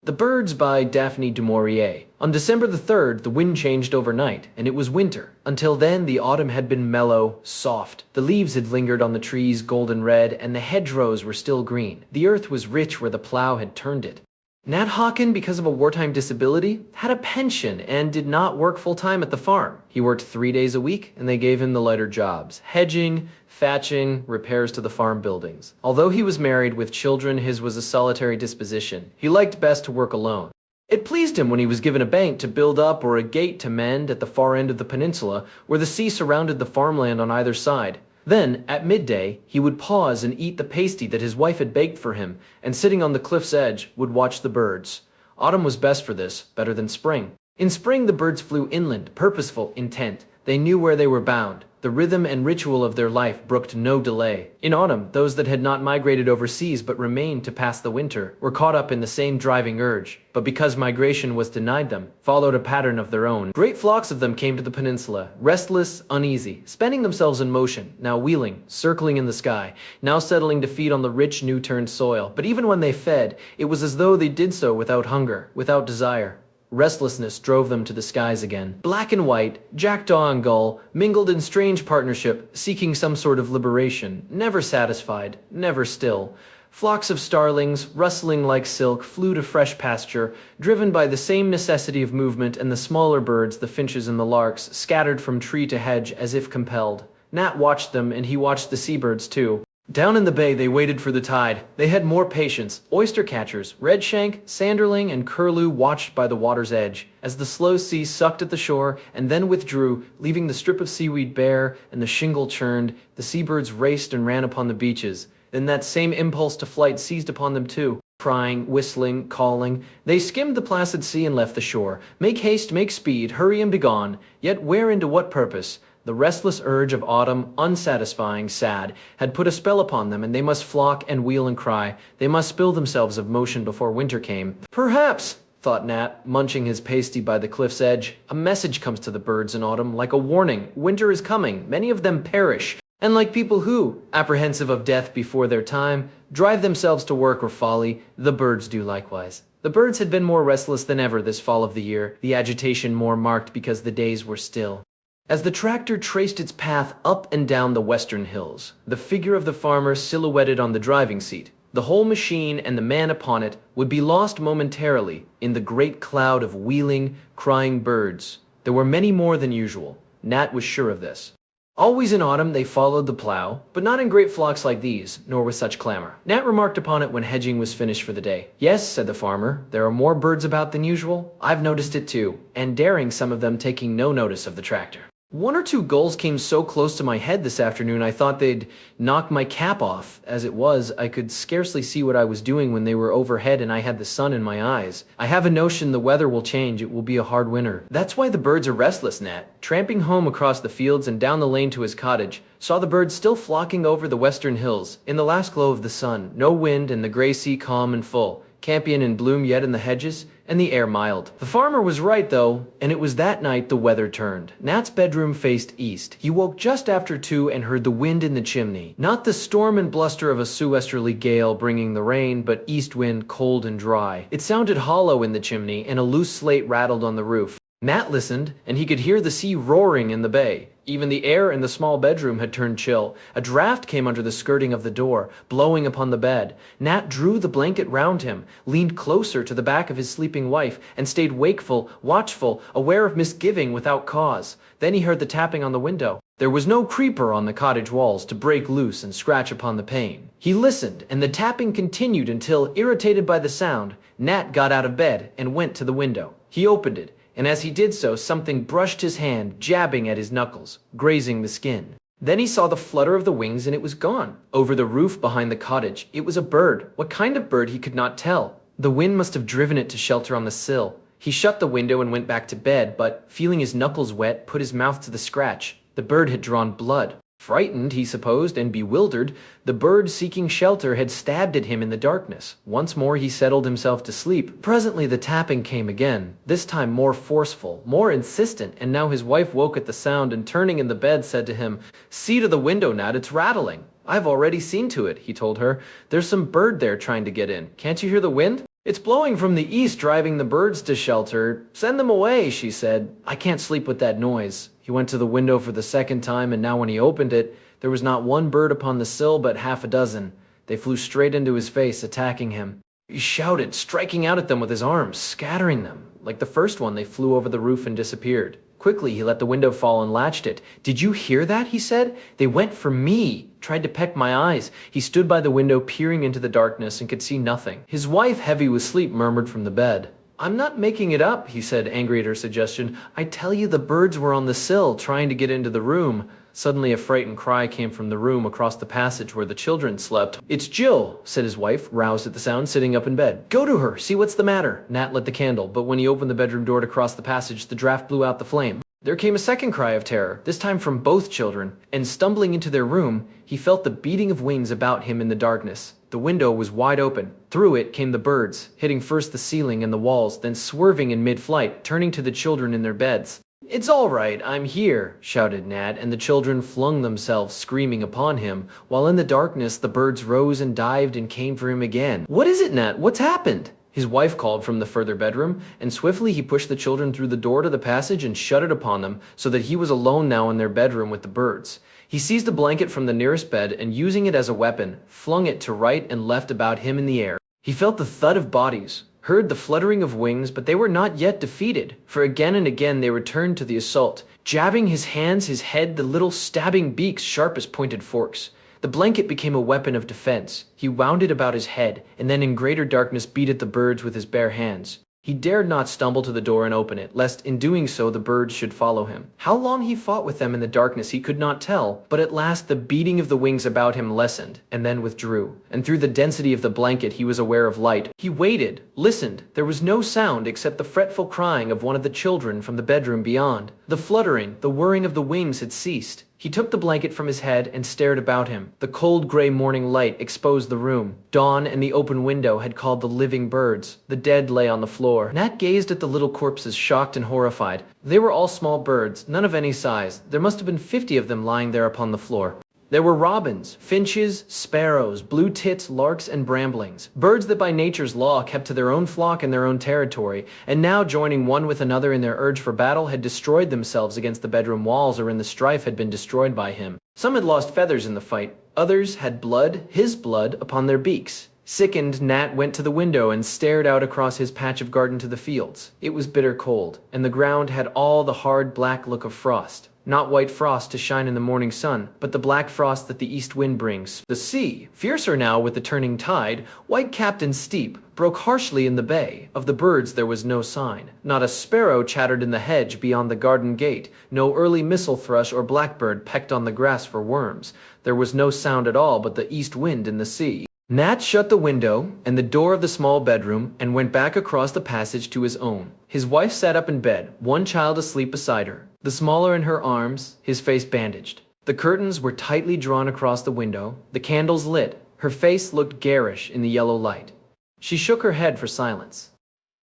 The Birds by Daphne du Maurier. On December the 3rd, the wind changed overnight, and it was winter. Until then, the autumn had been mellow, soft. The leaves had lingered on the trees golden red, and the hedgerows were still green. The earth was rich where the plow had turned it. Nat Hocken, because of a wartime disability, had a pension and did not work full-time at the farm. He worked 3 days a week, and they gave him the lighter jobs: hedging, thatching, repairs to the farm buildings. Although he was married with children, his was a solitary disposition. He liked best to work alone. It pleased him when he was given a bank to build up or a gate to mend at the far end of the peninsula, where the sea surrounded the farmland on either side. Then, at midday, he would pause and eat the pasty that his wife had baked for him, and sitting on the cliff's edge, would watch the birds. Autumn was best for this, better than spring. In spring, the birds flew inland, purposeful, intent. They knew where they were bound. The rhythm and ritual of their life brooked no delay. In autumn, those that had not migrated overseas but remained to pass the winter were caught up in the same driving urge, but because migration was denied them, followed a pattern of their own. Great flocks of them came to the peninsula, restless, uneasy, spending themselves in motion, now wheeling, circling in the sky, now settling to feed on the rich new-turned soil. But even when they fed, it was as though they did so without hunger, without desire. Restlessness drove them to the skies again. Black and white, jackdaw and gull, mingled in strange partnership, seeking some sort of liberation, never satisfied, never still. Flocks of starlings, rustling like silk, flew to fresh pasture, driven by the same necessity of movement, and the smaller birds, the finches and the larks, scattered from tree to hedge as if compelled. Nat watched them, and he watched the seabirds too. Down in the bay they waited for the tide. They had more patience. Oyster catchers, redshank, sanderling, and curlew watched by the water's edge, as the slow sea sucked at the shore and then withdrew, leaving the strip of seaweed bare and the shingle churned. The seabirds raced and ran upon the beaches. Then that same impulse to flight seized upon them too. Crying, whistling, calling, they skimmed the placid sea and left the shore. Make haste, make speed, hurry and be gone. Yet where and to what purpose? The restless urge of autumn, unsatisfying, sad, had put a spell upon them, and they must flock and wheel and cry. They must spill themselves of motion before winter came. Perhaps, thought Nat, munching his pasty by the cliff's edge, a message comes to the birds in autumn, like a warning. Winter is coming. Many of them perish. And like people who, apprehensive of death before their time, drive themselves to work or folly, the birds do likewise. The birds had been more restless than ever this fall of the year, the agitation more marked because the days were still. As the tractor traced its path up and down the western hills, the figure of the farmer silhouetted on the driving seat, the whole machine and the man upon it would be lost momentarily in the great cloud of wheeling, crying birds. There were many more than usual. Nat was sure of this. Always in autumn they followed the plow, but not in great flocks like these, nor with such clamor. Nat remarked upon it when hedging was finished for the day. "Yes," said the farmer, "there are more birds about than usual. I've noticed it too, and daring some of them taking no notice of the tractor. One or two gulls came so close to my head this afternoon I thought they'd knock my cap off. As it was, I could scarcely see what I was doing when they were overhead and I had the sun in my eyes. I have a notion the weather will change. It will be a hard winter." "That's why the birds are restless," Nat, tramping home across the fields and down the lane to his cottage, saw the birds still flocking over the western hills, in the last glow of the sun, no wind and the gray sea calm and full, campion in bloom yet in the hedges, and the air mild. The farmer was right, though, and it was that night the weather turned. Nat's bedroom faced east. He woke just after 2 and heard the wind in the chimney. Not the storm and bluster of a sou'westerly gale bringing the rain, but east wind, cold and dry. It sounded hollow in the chimney, and a loose slate rattled on the roof. Nat listened, and he could hear the sea roaring in the bay. Even the air in the small bedroom had turned chill. A draft came under the skirting of the door, blowing upon the bed. Nat drew the blanket round him, leaned closer to the back of his sleeping wife, and stayed wakeful, watchful, aware of misgiving without cause. Then he heard the tapping on the window. There was no creeper on the cottage walls to break loose and scratch upon the pane. He listened, and the tapping continued until, irritated by the sound, Nat got out of bed and went to the window. He opened it, and as he did so, something brushed his hand, jabbing at his knuckles, grazing the skin. Then he saw the flutter of the wings, and it was gone. Over the roof behind the cottage, it was a bird. What kind of bird he could not tell. The wind must have driven it to shelter on the sill. He shut the window and went back to bed, but, feeling his knuckles wet, put his mouth to the scratch. The bird had drawn blood. Frightened, he supposed, and bewildered, the bird seeking shelter had stabbed at him in the darkness. Once more he settled himself to sleep. Presently the tapping came again, this time more forceful, more insistent, and now his wife woke at the sound and turning in the bed said to him, "See to the window, Nat, it's rattling." "I've already seen to it," he told her. "There's some bird there trying to get in. Can't you hear the wind?" It's blowing from the east, driving the birds to shelter. Send them away, she said. I can't sleep with that noise. He went to the window for the second time, and now when he opened it, there was not one bird upon the sill, but half a dozen. They flew straight into his face, attacking him. He shouted, striking out at them with his arms, scattering them. Like the first one, they flew over the roof and disappeared. Quickly, he let the window fall and latched it. Did you hear that? He said. They went for me. Tried to peck my eyes. He stood by the window, peering into the darkness, and could see nothing. His wife, heavy with sleep, murmured from the bed. I'm not making it up, he said, angry at her suggestion. I tell you the birds were on the sill, trying to get into the room. Suddenly a frightened cry came from the room across the passage where the children slept. It's Jill, said his wife, roused at the sound, sitting up in bed. Go to her, see what's the matter. Nat lit the candle, but when he opened the bedroom door to cross the passage, the draft blew out the flame. There came a second cry of terror, this time from both children, and stumbling into their room, he felt the beating of wings about him in the darkness. The window was wide open. Through it came the birds, hitting first the ceiling and the walls, then swerving in mid-flight, turning to the children in their beds. It's all right, I'm here, shouted Nat, and the children flung themselves screaming upon him, while in the darkness the birds rose and dived and came for him again. What is it, Nat? What's happened? His wife called from the further bedroom, and swiftly he pushed the children through the door to the passage and shut it upon them, so that he was alone now in their bedroom with the birds. He seized a blanket from the nearest bed, and using it as a weapon, flung it to right and left about him in the air. He felt the thud of bodies, heard the fluttering of wings, but they were not yet defeated, for again and again they returned to the assault, jabbing his hands, his head, the little stabbing beaks sharp as pointed forks. The blanket became a weapon of defense. He wound it about his head, and then in greater darkness beat at the birds with his bare hands. He dared not stumble to the door and open it, lest in doing so the birds should follow him. How long he fought with them in the darkness he could not tell, but at last the beating of the wings about him lessened, and then withdrew, and through the density of the blanket he was aware of light. He waited, listened. There was no sound except the fretful crying of one of the children from the bedroom beyond. The fluttering, the whirring of the wings had ceased. He took the blanket from his head and stared about him. The cold gray morning light exposed the room. Dawn and the open window had called the living birds. The dead lay on the floor. Nat gazed at the little corpses, shocked and horrified. They were all small birds, none of any size. There must have been 50 of them lying there upon the floor. There were robins, finches, sparrows, blue tits, larks, and bramblings, birds that by nature's law kept to their own flock and their own territory, and now joining one with another in their urge for battle had destroyed themselves against the bedroom walls or in the strife had been destroyed by him. Some had lost feathers in the fight, others had blood, his blood, upon their beaks. Sickened, Nat went to the window and stared out across his patch of garden to the fields. It was bitter cold, and the ground had all the hard black look of frost. Not white frost to shine in the morning sun, but the black frost that the east wind brings. The sea, fiercer now with the turning tide, white-capped and steep, broke harshly in the bay. Of the birds there was no sign. Not a sparrow chattered in the hedge beyond the garden gate. No early missel thrush or blackbird pecked on the grass for worms. There was no sound at all but the east wind in the sea. Nat shut the window and the door of the small bedroom and went back across the passage to his own. His wife sat up in bed, one child asleep beside her, the smaller in her arms, his face bandaged. The curtains were tightly drawn across the window, the candles lit. Her face looked garish in the yellow light. She shook her head for silence.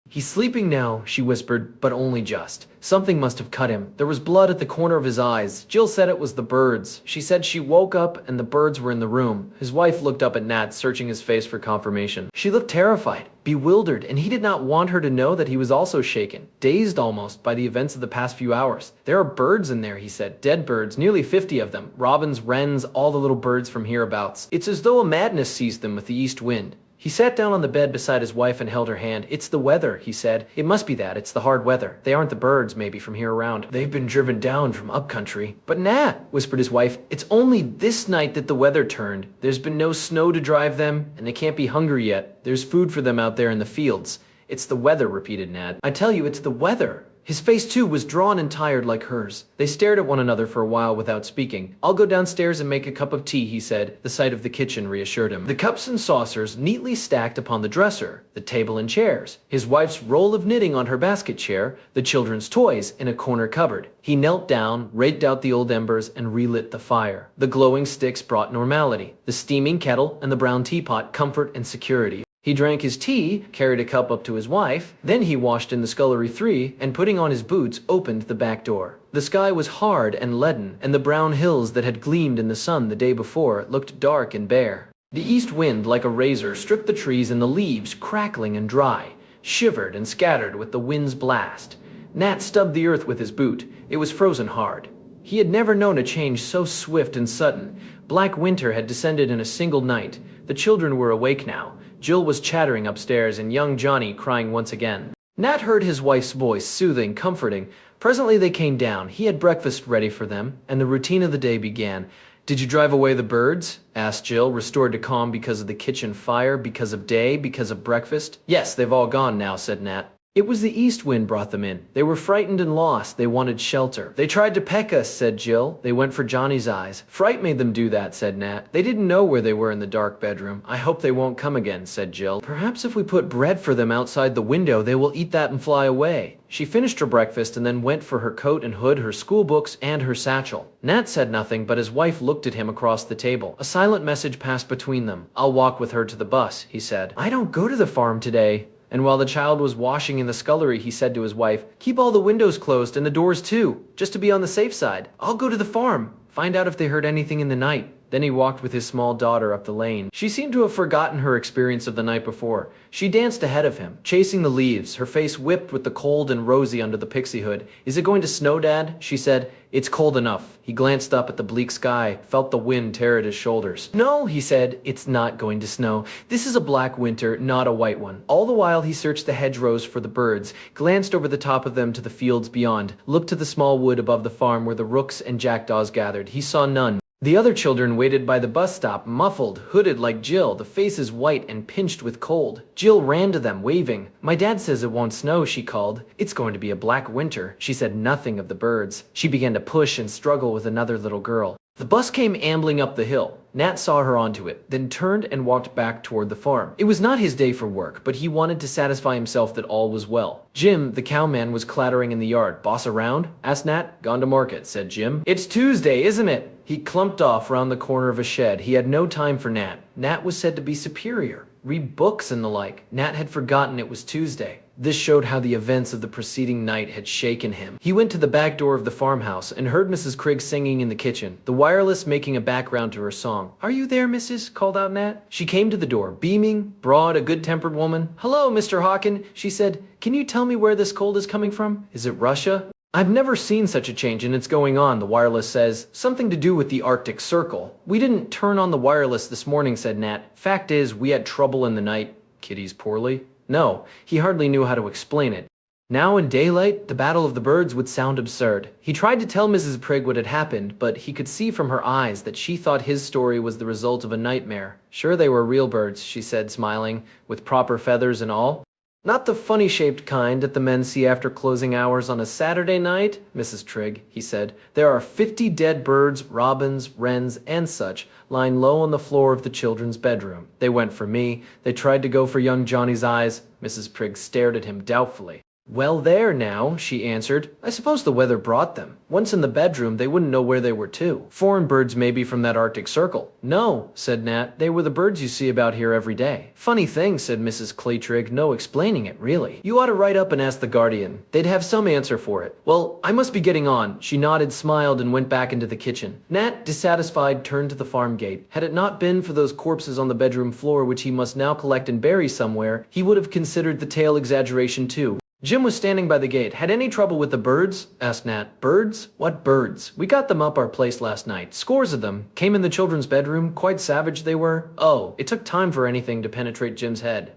He's sleeping now, she whispered, but only just. Something must have cut him. There was blood at the corner of his eyes. Jill said it was the birds. She said she woke up and the birds were in the room. His wife looked up at Nat, searching his face for confirmation. She looked terrified, bewildered, and he did not want her to know that he was also shaken, dazed almost by the events of the past few hours. There are birds in there, he said, dead birds, nearly 50 of them. Robins, wrens, all the little birds from hereabouts. It's as though a madness seized them with the east wind. He sat down on the bed beside his wife and held her hand. It's the weather, he said. It must be that. It's the hard weather. They aren't the birds, maybe, from here around. They've been driven down from upcountry. But Nat, whispered his wife, it's only this night that the weather turned. There's been no snow to drive them, and they can't be hungry yet. There's food for them out there in the fields. It's the weather, repeated Nat. I tell you, it's the weather. His face, too, was drawn and tired like hers. They stared at one another for a while without speaking. I'll go downstairs and make a cup of tea, he said. The sight of the kitchen reassured him. The cups and saucers neatly stacked upon the dresser, the table and chairs, his wife's roll of knitting on her basket chair, the children's toys in a corner cupboard. He knelt down, raked out the old embers, and relit the fire. The glowing sticks brought normality. The steaming kettle and the brown teapot comfort and security. He drank his tea, carried a cup up to his wife, then he washed in the scullery 3, and putting on his boots, opened the back door. The sky was hard and leaden, and the brown hills that had gleamed in the sun the day before looked dark and bare. The east wind, like a razor, struck the trees, and the leaves, crackling and dry, shivered and scattered with the wind's blast. Nat stubbed the earth with his boot. It was frozen hard. He had never known a change so swift and sudden. Black winter had descended in a single night. The children were awake now. Jill was chattering upstairs, and young Johnny crying once again. Nat heard his wife's voice, soothing, comforting. Presently they came down. He had breakfast ready for them, and the routine of the day began. "Did you drive away the birds?" asked Jill, restored to calm because of the kitchen fire, because of day, because of breakfast. "Yes, they've all gone now," said Nat. "It was the east wind brought them in. They were frightened and lost. They wanted shelter." "They tried to peck us," said Jill. "They went for Johnny's eyes." "Fright made them do that," said Nat. "They didn't know where they were in the dark bedroom." "I hope they won't come again," said Jill. "Perhaps if we put bread for them outside the window, they will eat that and fly away." She finished her breakfast and then went for her coat and hood, her school books, and her satchel. Nat said nothing, but his wife looked at him across the table. A silent message passed between them. "I'll walk with her to the bus," he said. "I don't go to the farm today." And while the child was washing in the scullery, he said to his wife, "Keep all the windows closed and the doors too, just to be on the safe side. I'll go to the farm, find out if they heard anything in the night." Then he walked with his small daughter up the lane. She seemed to have forgotten her experience of the night before. She danced ahead of him, chasing the leaves, her face whipped with the cold and rosy under the pixie hood. "Is it going to snow, Dad?" she said. "It's cold enough." He glanced up at the bleak sky, felt the wind tear at his shoulders. "No," he said, "it's not going to snow. This is a black winter, not a white one." All the while he searched the hedgerows for the birds, glanced over the top of them to the fields beyond, looked to the small wood above the farm where the rooks and jackdaws gathered. He saw none. The other children waited by the bus stop, muffled, hooded like Jill, the faces white and pinched with cold. Jill ran to them, waving. "My dad says it won't snow," she called. "It's going to be a black winter." She said nothing of the birds. She began to push and struggle with another little girl. The bus came ambling up the hill. Nat saw her onto it, then turned and walked back toward the farm. It was not his day for work, but he wanted to satisfy himself that all was well. Jim, the cowman, was clattering in the yard. "Boss around?" asked Nat. "Gone to market," said Jim. "It's Tuesday, isn't it?" He clumped off round the corner of a shed. He had no time for Nat. Nat was said to be superior, read books and the like. Nat had forgotten it was Tuesday. This showed how the events of the preceding night had shaken him. He went to the back door of the farmhouse and heard Mrs. Crigg singing in the kitchen, the wireless making a background to her song. "Are you there, Mrs.?" called out Nat. She came to the door, beaming, broad, a good-tempered woman. "Hello, Mr. Hocken," she said. "Can you tell me where this cold is coming from? Is it Russia?" "I've never seen such a change, and it's going on," the wireless says. "Something to do with the Arctic Circle." "We didn't turn on the wireless this morning," said Nat. "Fact is, we had trouble in the night." "Kitty's poorly?" No, he hardly knew how to explain it. Now in daylight, the Battle of the Birds would sound absurd. He tried to tell Mrs. Prigg what had happened, but he could see from her eyes that she thought his story was the result of a nightmare. "Sure they were real birds," she said, smiling, "with proper feathers and all." "Not the funny-shaped kind that the men see after closing hours on a Saturday night, Mrs. Trigg," he said. "There are 50 dead birds, robins, wrens, and such, lying low on the floor of the children's bedroom. They went for me. They tried to go for young Johnny's eyes." Mrs. Prigg stared at him doubtfully. "Well, there now," she answered. "I suppose the weather brought them. Once in the bedroom, they wouldn't know where they were to. Foreign birds maybe from that Arctic Circle." "No," said Nat. "They were the birds you see about here every day." "Funny thing," said Mrs. Claytrigg. "No explaining it, really. You ought to write up and ask the Guardian. They'd have some answer for it. Well, I must be getting on." She nodded, smiled, and went back into the kitchen. Nat, dissatisfied, turned to the farm gate. Had it not been for those corpses on the bedroom floor which he must now collect and bury somewhere, he would have considered the tale exaggeration too. Jim was standing by the gate. "Had any trouble with the birds?" asked Nat. "Birds? What birds? We got them up our place last night. Scores of them. Came in the children's bedroom. Quite savage they were." "Oh." It took time for anything to penetrate Jim's head.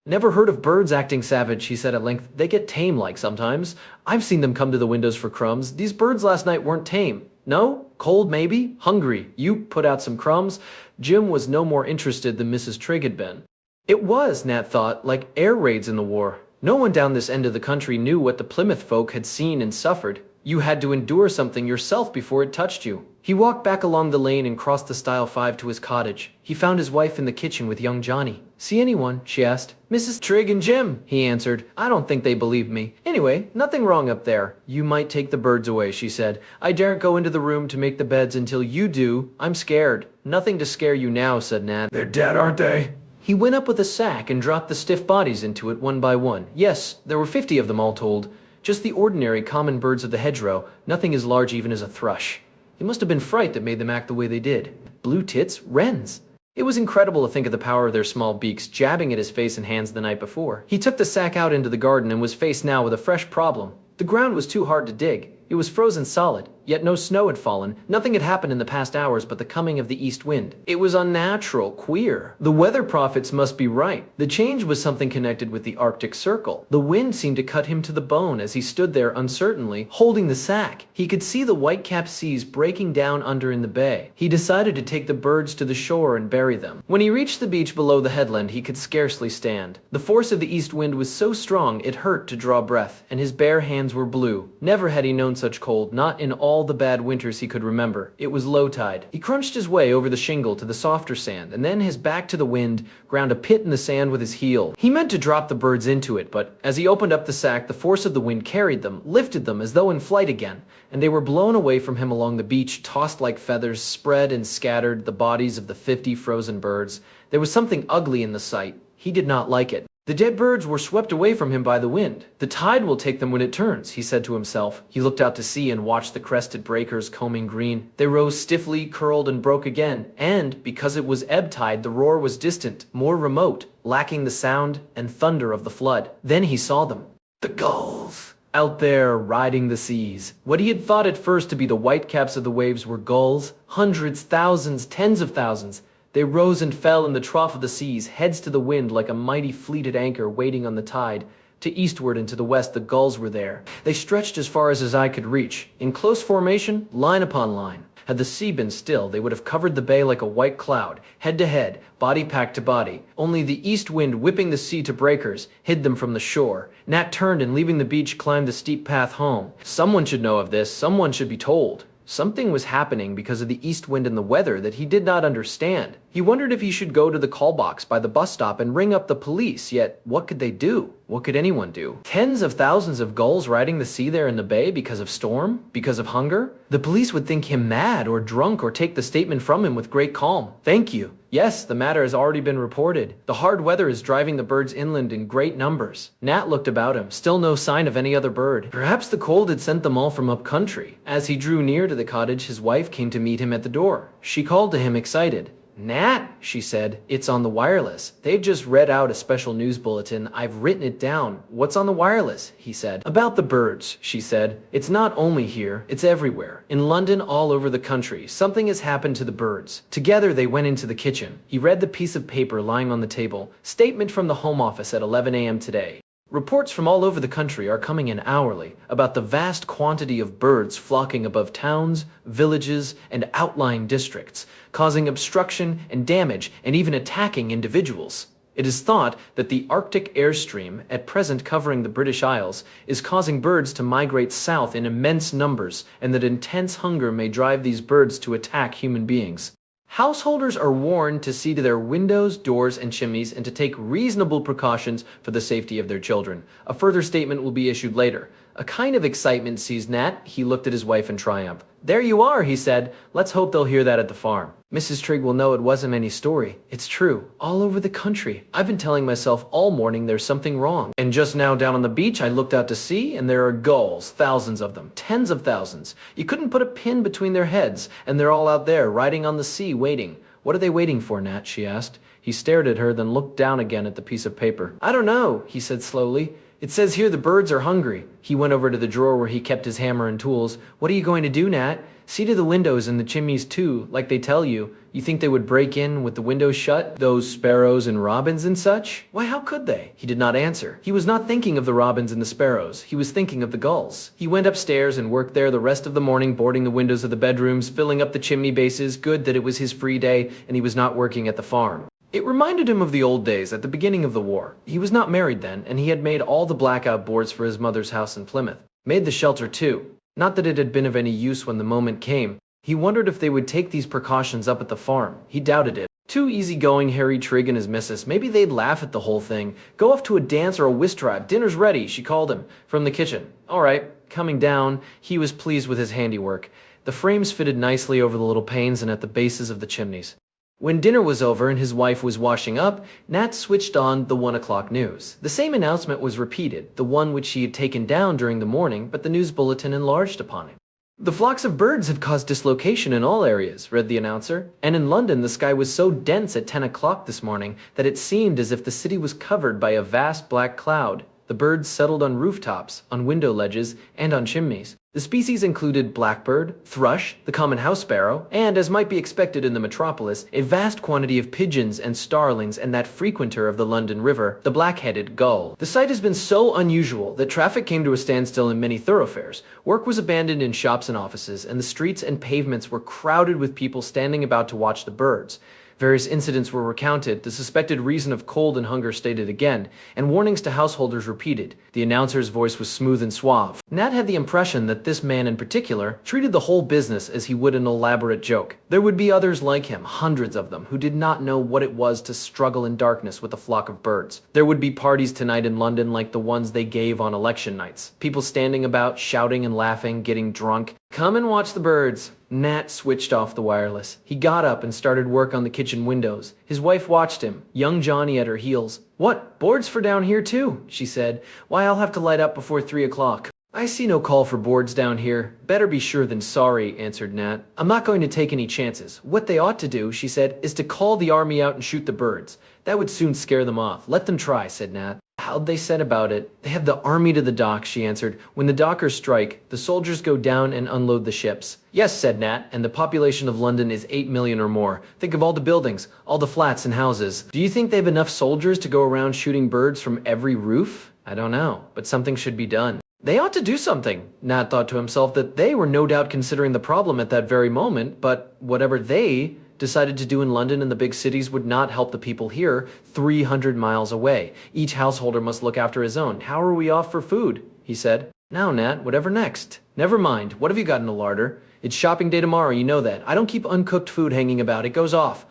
"Never heard of birds acting savage," he said at length. "They get tame like sometimes. I've seen them come to the windows for crumbs. These birds last night weren't tame." "No? Cold maybe? Hungry. You put out some crumbs?" Jim was no more interested than Mrs. Trigg had been. It was, Nat thought, like air raids in the war. No one down this end of the country knew what the Plymouth folk had seen and suffered. You had to endure something yourself before it touched you. He walked back along the lane and crossed the Stile 5 to his cottage. He found his wife in the kitchen with young Johnny. "See anyone?" she asked. "Mrs. Trigg and Jim," he answered. "I don't think they believe me. Anyway, nothing wrong up there." "You might take the birds away," she said. "I daren't go into the room to make the beds until you do. I'm scared." "Nothing to scare you now," said Nat. "They're dead, aren't they?" He went up with a sack and dropped the stiff bodies into it one by one. Yes, there were 50 of them all told. Just the ordinary common birds of the hedgerow, nothing as large even as a thrush. It must have been fright that made them act the way they did. Blue tits? Wrens! It was incredible to think of the power of their small beaks jabbing at his face and hands the night before. He took the sack out into the garden and was faced now with a fresh problem. The ground was too hard to dig. It was frozen solid, yet no snow had fallen. Nothing had happened in the past hours but the coming of the east wind. It was unnatural, queer. The weather prophets must be right. The change was something connected with the Arctic Circle. The wind seemed to cut him to the bone as he stood there uncertainly, holding the sack. He could see the white-capped seas breaking down under in the bay. He decided to take the birds to the shore and bury them. When he reached the beach below the headland, he could scarcely stand. The force of the east wind was so strong it hurt to draw breath, and his bare hands were blue. Never had he known such cold, not in all the bad winters he could remember. It was low tide. He crunched his way over the shingle to the softer sand, and then his back to the wind, ground a pit in the sand with his heel. He meant to drop the birds into it, but as he opened up the sack, the force of the wind carried them, lifted them as though in flight again, and they were blown away from him along the beach, tossed like feathers, spread and scattered the bodies of the 50 frozen birds. There was something ugly in the sight. He did not like it. The dead birds were swept away from him by the wind. The tide will take them when it turns, he said to himself. He looked out to sea and watched the crested breakers combing green. They rose stiffly, curled, and broke again, and, because it was ebb tide, the roar was distant, more remote, lacking the sound and thunder of the flood. Then he saw them. The gulls! Out there, riding the seas. What he had thought at first to be the whitecaps of the waves were gulls, hundreds, thousands, tens of thousands. They rose and fell in the trough of the seas, heads to the wind like a mighty fleet at anchor waiting on the tide. To eastward and to the west the gulls were there. They stretched as far as his eye could reach, in close formation, line upon line. Had the sea been still, they would have covered the bay like a white cloud, head to head, body packed to body. Only the east wind, whipping the sea to breakers, hid them from the shore. Nat turned and, leaving the beach, climbed the steep path home. Someone should know of this. Someone should be told. Something was happening because of the east wind and the weather that he did not understand. He wondered if he should go to the call box by the bus stop and ring up the police, yet what could they do? What could anyone do? Tens of thousands of gulls riding the sea there in the bay because of storm? Because of hunger? The police would think him mad or drunk or take the statement from him with great calm. Thank you. Yes, the matter has already been reported. The hard weather is driving the birds inland in great numbers. Nat looked about him, still no sign of any other bird. Perhaps the cold had sent them all from up country. As he drew near to the cottage, his wife came to meet him at the door. She called to him excited. Nat, she said, it's on the wireless. They've just read out a special news bulletin. I've written it down. What's on the wireless? He said. About the birds, she said. It's not only here, it's everywhere. In London, all over the country, something has happened to the birds. Together they went into the kitchen. He read the piece of paper lying on the table. Statement from the Home Office at 11 a.m. today. Reports from all over the country are coming in hourly about the vast quantity of birds flocking above towns, villages, and outlying districts, causing obstruction and damage and even attacking individuals. It is thought that the Arctic airstream, at present covering the British Isles, is causing birds to migrate south in immense numbers, and that intense hunger may drive these birds to attack human beings. Householders are warned to see to their windows, doors, and chimneys and to take reasonable precautions for the safety of their children. A further statement will be issued later. A kind of excitement seized Nat. He looked at his wife in triumph. There you are, he said. Let's hope they'll hear that at the farm. Mrs. Trigg will know it wasn't any story. It's true. All over the country. I've been telling myself all morning there's something wrong. And just now down on the beach I looked out to sea and there are gulls, thousands of them, tens of thousands. You couldn't put a pin between their heads, and they're all out there riding on the sea waiting. What are they waiting for, Nat? She asked. He stared at her, then looked down again at the piece of paper. I don't know, he said slowly. It says here the birds are hungry. He went over to the drawer where he kept his hammer and tools. What are you going to do, Nat? See to the windows and the chimneys too, like they tell you. You think they would break in with the windows shut? Those sparrows and robins and such? Why, how could they? He did not answer. He was not thinking of the robins and the sparrows. He was thinking of the gulls. He went upstairs and worked there the rest of the morning, boarding the windows of the bedrooms, filling up the chimney bases. Good that it was his free day and he was not working at the farm. It reminded him of the old days at the beginning of the war. He was not married then, and he had made all the blackout boards for his mother's house in Plymouth. Made the shelter too. Not that it had been of any use when the moment came. He wondered if they would take these precautions up at the farm. He doubted it. Too easygoing, Harry Trigg and his missus. Maybe they'd laugh at the whole thing. Go off to a dance or a whist drive. Dinner's ready, she called him from the kitchen. All right. Coming down, he was pleased with his handiwork. The frames fitted nicely over the little panes and at the bases of the chimneys. When dinner was over and his wife was washing up, Nat switched on the 1 o'clock news. The same announcement was repeated, the one which she had taken down during the morning, but the news bulletin enlarged upon it. "The flocks of birds have caused dislocation in all areas," read the announcer, and in London the sky was so dense at 10 o'clock this morning that it seemed as if the city was covered by a vast black cloud. The birds settled on rooftops, on window ledges, and on chimneys. The species included blackbird, thrush, the common house sparrow, and, as might be expected in the metropolis, a vast quantity of pigeons and starlings and that frequenter of the London River, the black-headed gull. The sight has been so unusual that traffic came to a standstill in many thoroughfares. Work was abandoned in shops and offices, and the streets and pavements were crowded with people standing about to watch the birds. Various incidents were recounted, the suspected reason of cold and hunger stated again, and warnings to householders repeated. The announcer's voice was smooth and suave. Nat had the impression that this man in particular treated the whole business as he would an elaborate joke. There would be others like him, hundreds of them, who did not know what it was to struggle in darkness with a flock of birds. There would be parties tonight in London like the ones they gave on election nights. People standing about, shouting and laughing, getting drunk. "Come and watch the birds." Nat switched off the wireless. He got up and started work on the kitchen windows. His wife watched him, young Johnny at her heels. "What, boards for down here too?" she said. "Why, I'll have to light up before 3 o'clock. "I see no call for boards down here. Better be sure than sorry," answered Nat. "I'm not going to take any chances. What they ought to do," she said, "is to call the army out and shoot the birds. That would soon scare them off." "Let them try," said Nat. "How'd they set about it?" "They have the army to the docks," she answered. "When the dockers strike, the soldiers go down and unload the ships." "Yes," said Nat, "and the population of London is 8 million or more. Think of all the buildings, all the flats and houses. Do you think they've enough soldiers to go around shooting birds from every roof?" "I don't know, but something should be done." They ought to do something. Nat thought to himself that they were no doubt considering the problem at that very moment, but whatever they decided to do in London and the big cities would not help the people here 300 miles away. Each householder must look after his own. "How are we off for food?" he said. "Now, Nat, whatever next?" "Never mind. What have you got in the larder?" "It's shopping day tomorrow, you know that. I don't keep uncooked food hanging about. It goes off.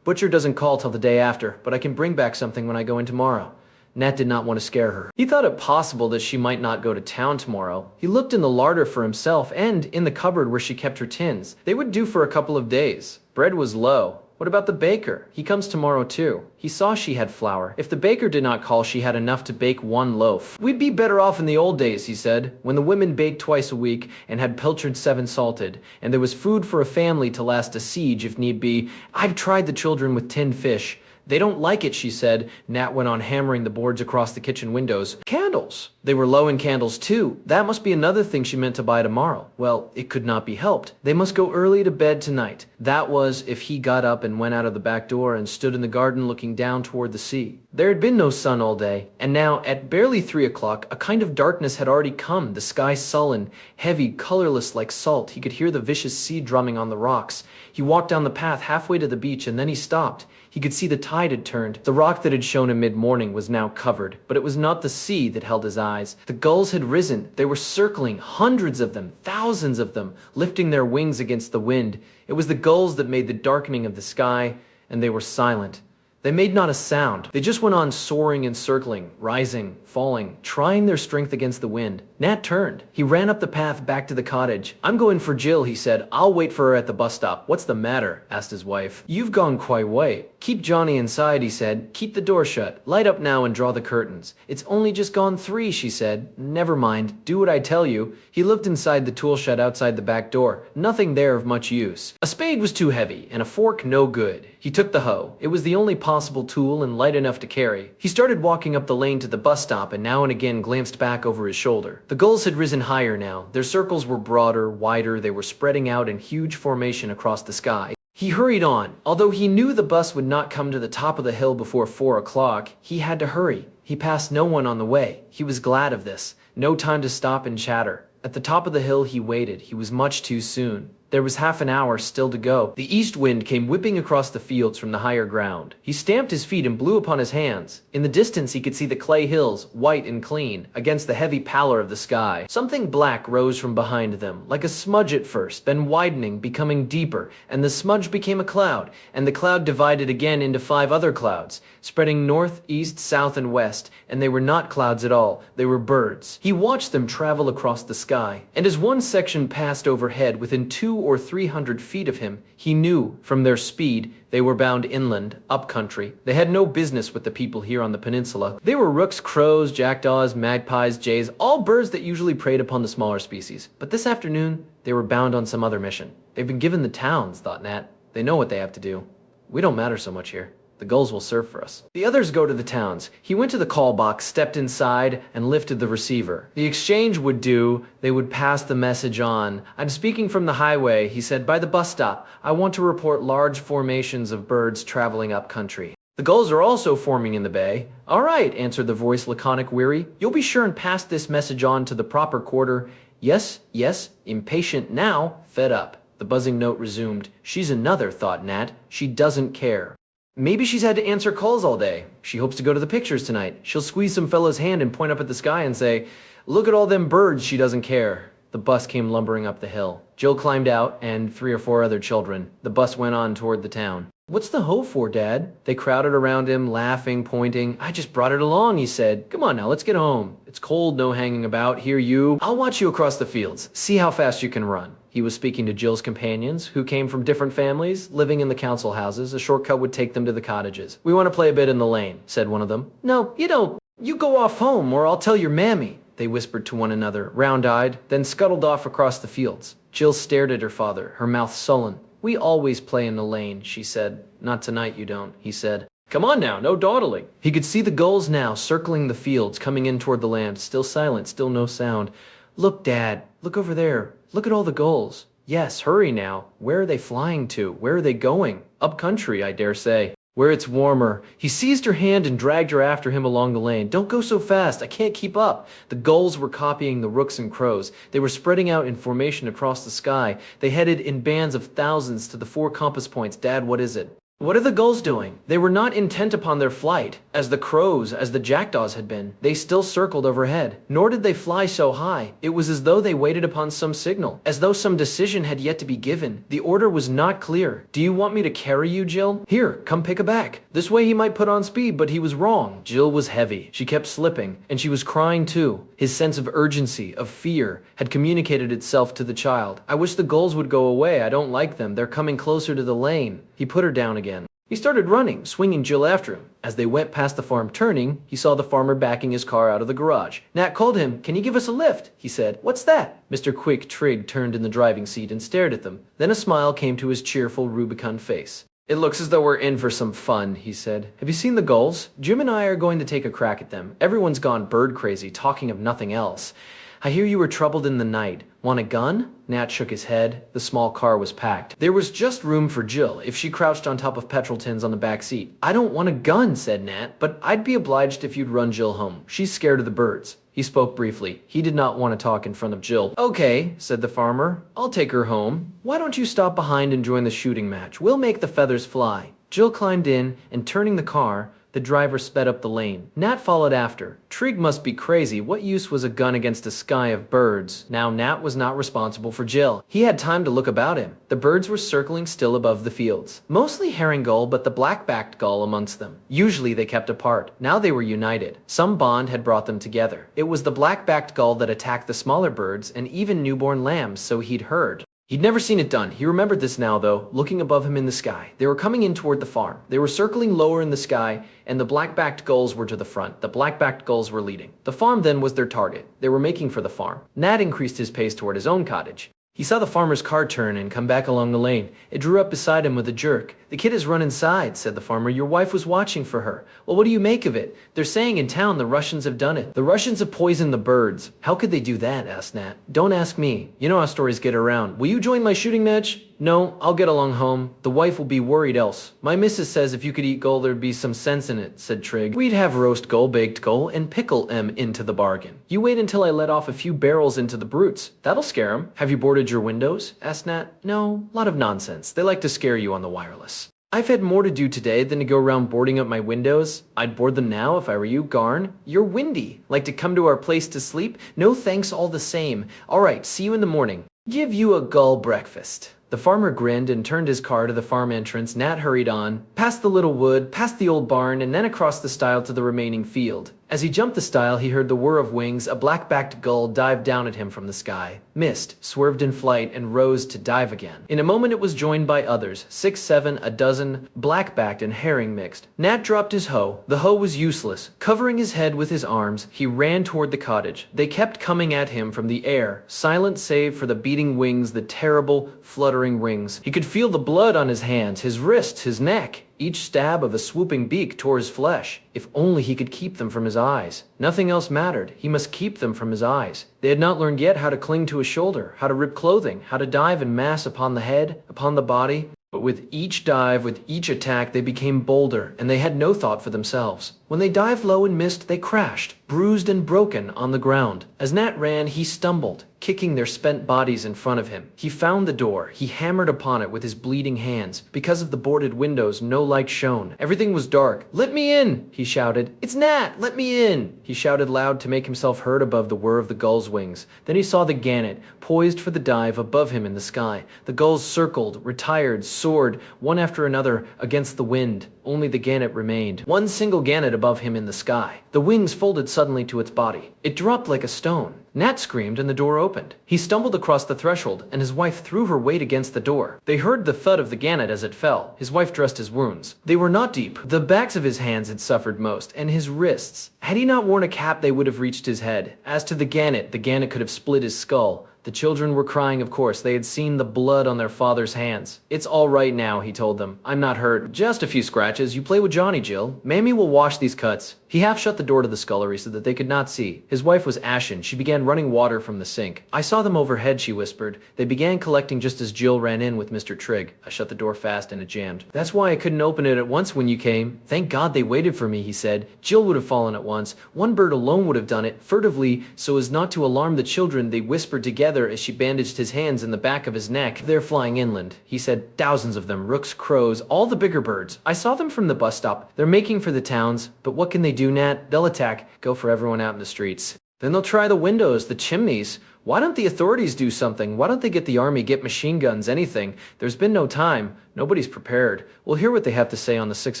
Butcher doesn't call till the day after, but I can bring back something when I go in tomorrow." Nat did not want to scare her. He thought it possible that she might not go to town tomorrow. He looked in the larder for himself and in the cupboard where she kept her tins. They would do for a couple of days. Bread was low. What about the baker? He comes tomorrow too. He saw she had flour. If the baker did not call, she had enough to bake one loaf. "We'd be better off in the old days," he said, "when the women baked twice a week and had pilchard 7 salted, and there was food for a family to last a siege if need be. I've tried the children with tinned fish. They don't like it," she said. Nat went on hammering the boards across the kitchen windows. "Candles!" They were low in candles too. That must be another thing she meant to buy tomorrow. Well, it could not be helped. They must go early to bed tonight. That was if he got up and went out of the back door and stood in the garden looking down toward the sea. There had been no sun all day, and now, at barely 3 o'clock, a kind of darkness had already come, the sky sullen, heavy, colorless like salt. He could hear the vicious sea drumming on the rocks. He walked down the path halfway to the beach, and then he stopped. He could see the tide had turned. The rock that had shown him mid-morning was now covered, but it was not the sea that held his eyes. The gulls had risen. They were circling, hundreds of them, thousands of them, lifting their wings against the wind. It was the gulls that made the darkening of the sky, and they were silent. They made not a sound. They just went on soaring and circling, rising, falling, trying their strength against the wind. Nat turned. He ran up the path back to the cottage. "I'm going for Jill," he said. "I'll wait for her at the bus stop." "What's the matter?" asked his wife. "You've gone quite white." "Keep Johnny inside," he said. "Keep the door shut. Light up now and draw the curtains." "It's only just gone 3, she said. "Never mind. Do what I tell you." He looked inside the tool shed outside the back door. Nothing there of much use. A spade was too heavy, and a fork no good. He took the hoe. It was the only possible tool and light enough to carry. He started walking up the lane to the bus stop and now and again glanced back over his shoulder. The gulls had risen higher now. Their circles were broader, wider. They were spreading out in huge formation across the sky. He hurried on. Although he knew the bus would not come to the top of the hill before 4 o'clock, he had to hurry. He passed no one on the way. He was glad of this. No time to stop and chatter. At the top of the hill he waited. He was much too soon. There was half an hour still to go. The east wind came whipping across the fields from the higher ground. He stamped his feet and blew upon his hands. In the distance he could see the clay hills, white and clean, against the heavy pallor of the sky. Something black rose from behind them, like a smudge at first, then widening, becoming deeper, and the smudge became a cloud, and the cloud divided again into 5 other clouds, spreading north, east, south, and west, and they were not clouds at all. They were birds. He watched them travel across the sky, and as one section passed overhead within 200 or 300 feet of him, he knew from their speed they were bound inland, up country. They had no business with the people here on the peninsula. They were rooks, crows, jackdaws, magpies, jays, all birds that usually preyed upon the smaller species. But this afternoon, They were bound on some other mission. They've been given the towns, thought Nat. They know what they have to do. We don't matter so much here. The gulls will serve for us. The others go to the towns. He went to the call box, stepped inside, and lifted the receiver. The exchange would do. They would pass the message on. I'm speaking from the highway, he said, by the bus stop. I want to report large formations of birds traveling up country. The gulls are also forming in the bay. All right, answered the voice, laconic, weary. You'll be sure and pass this message on to the proper quarter. Yes, yes, impatient now, fed up. The buzzing note resumed. She's another, thought Nat. She doesn't care. Maybe she's had to answer calls all day. She hopes to go to the pictures tonight. She'll squeeze some fellow's hand and point up at the sky and say, look at all them birds, she doesn't care. The bus came lumbering up the hill. Jill climbed out, and 3 or 4 other children. The bus went on toward the town. What's the hoe for, Dad? They crowded around him, laughing, pointing. I just brought it along, he said. Come on now, let's get home. It's cold, no hanging about. Here you. I'll watch you across the fields. See how fast you can run. He was speaking to Jill's companions, who came from different families, living in the council houses. A shortcut would take them to the cottages. We want to play a bit in the lane, said one of them. No, you don't. You go off home, or I'll tell your mammy, they whispered to one another, round-eyed, then scuttled off across the fields. Jill stared at her father, her mouth sullen. We always play in the lane, she said. Not tonight, you don't, he said. Come on now, no dawdling. He could see the gulls now, circling the fields, coming in toward the land, still silent, still no sound. Look, Dad, look over there. Look at all the gulls. Yes, hurry now. Where are they flying to? Where are they going? Up country, I dare say. Where it's warmer. He seized her hand and dragged her after him along the lane. Don't go so fast. I can't keep up. The gulls were copying the rooks and crows. They were spreading out in formation across the sky. They headed in bands of thousands to the 4 compass points. Dad, what is it? What are the gulls doing? They were not intent upon their flight, as the crows, as the jackdaws had been. They still circled overhead. Nor did they fly so high. It was as though they waited upon some signal, as though some decision had yet to be given. The order was not clear. Do you want me to carry you, Jill? Here, come pick a back. This way he might put on speed, but he was wrong. Jill was heavy. She kept slipping, and she was crying too. His sense of urgency, of fear, had communicated itself to the child. I wish the gulls would go away. I don't like them. They're coming closer to the lane. He put her down again. He started running, swinging Jill after him. As they went past the farm turning, he saw the farmer backing his car out of the garage. Nat called him. Can you give us a lift? He said. What's that? Mr. Quick Trigg turned in the driving seat and stared at them. Then a smile came to his cheerful, rubicund face. It looks as though we're in for some fun, he said. Have you seen the gulls? Jim and I are going to take a crack at them. Everyone's gone bird crazy, talking of nothing else. I hear you were troubled in the night. Want a gun? Nat shook his head. The small car was packed. There was just room for Jill if she crouched on top of petrol tins on the back seat. I don't want a gun, said Nat, but I'd be obliged if you'd run Jill home. She's scared of the birds. He spoke briefly. He did not want to talk in front of Jill. Okay, said the farmer. I'll take her home. Why don't you stop behind and join the shooting match? We'll make the feathers fly. Jill climbed in, and turning the car, the driver sped up the lane. Nat followed after. Trigg must be crazy. What use was a gun against a sky of birds? Now Nat was not responsible for Jill. He had time to look about him. The birds were circling still above the fields. Mostly herring gull, but the black-backed gull amongst them. Usually they kept apart. Now they were united. Some bond had brought them together. It was the black-backed gull that attacked the smaller birds and even newborn lambs, so he'd heard. He'd never seen it done. He remembered this now, though, looking above him in the sky. They were coming in toward the farm. They were circling lower in the sky, and the black-backed gulls were to the front. The black-backed gulls were leading. The farm, then, was their target. They were making for the farm. Nat increased his pace toward his own cottage. He saw the farmer's car turn and come back along the lane. It drew up beside him with a jerk. The kid has run inside, said the farmer. Your wife was watching for her. Well, what do you make of it? They're saying in town the Russians have done it. The Russians have poisoned the birds. How could they do that? Asked Nat. Don't ask me. You know how stories get around. Will you join my shooting match? No, I'll get along home. The wife will be worried else. My missus says if you could eat gull there'd be some sense in it, said Trigg. We'd have roast gull, baked gull, and pickle 'em into the bargain. You wait until I let off a few barrels into the brutes. That'll scare 'em. Have you boarded your windows? Asked Nat. No, lot of nonsense. They like to scare you on the wireless. I've had more to do today than to go around boarding up my windows. I'd board them now if I were you, Garn. You're windy. Like to come to our place to sleep? No thanks all the same. All right, see you in the morning. Give you a gull breakfast. The farmer grinned and turned his car to the farm entrance. Nat hurried on, past the little wood, past the old barn, and then across the stile to the remaining field. As he jumped the stile, he heard the whir of wings. A black-backed gull dived down at him from the sky, missed, swerved in flight, and rose to dive again. In a moment it was joined by others, 6, 7, a dozen, black-backed and herring mixed. Nat dropped his hoe. The hoe was useless. Covering his head with his arms, he ran toward the cottage. They kept coming at him from the air, silent save for the beating wings, the terrible, fluttering rings. He could feel the blood on his hands, his wrists, his neck. Each stab of a swooping beak tore his flesh. If only he could keep them from his eyes. Nothing else mattered. He must keep them from his eyes. They had not learned yet how to cling to a shoulder, how to rip clothing, how to dive en masse upon the head, upon the body. But with each dive, with each attack, they became bolder, and they had no thought for themselves. When they dived low and missed, they crashed, bruised and broken, on the ground. As Nat ran, he stumbled, kicking their spent bodies in front of him. He found the door. He hammered upon it with his bleeding hands. Because of the boarded windows, no light shone. Everything was dark. "Let me in!" he shouted. "It's Nat! Let me in!" He shouted loud to make himself heard above the whir of the gull's wings. Then he saw the gannet, poised for the dive above him in the sky. The gulls circled, retired, soared, one after another, against the wind. Only the gannet remained. One single gannet above him in the sky. The wings folded suddenly to its body. It dropped like a stone. Nat screamed and the door opened. He stumbled across the threshold, and his wife threw her weight against the door. They heard the thud of the gannet as it fell. His wife dressed his wounds. They were not deep. The backs of his hands had suffered most, and his wrists. Had he not worn a cap, they would have reached his head. As to the gannet could have split his skull. The children were crying, of course. They had seen the blood on their father's hands. "It's all right now," he told them. "I'm not hurt. Just a few scratches. You play with Johnny, Jill. Mammy will wash these cuts." He half shut the door to the scullery so that they could not see. His wife was ashen. She began running water from the sink. "I saw them overhead," she whispered. "They began collecting just as Jill ran in with Mr. Trigg." I shut the door fast and it jammed. "That's why I couldn't open it at once when you came. Thank God they waited for me," he said. "Jill would have fallen at once. One bird alone would have done it." Furtively, so as not to alarm the children, they whispered together as she bandaged his hands in the back of his neck. "They're flying inland," he said. "Thousands of them. Rooks, crows, all the bigger birds. I saw them from the bus stop. They're making for the towns. But what can they do, Nat? They'll attack. Go for everyone out in the streets. Then they'll try the windows, the chimneys. Why don't the authorities do something? Why don't they get the army, get machine guns, anything? There's been no time. Nobody's prepared. We'll hear what they have to say on the 6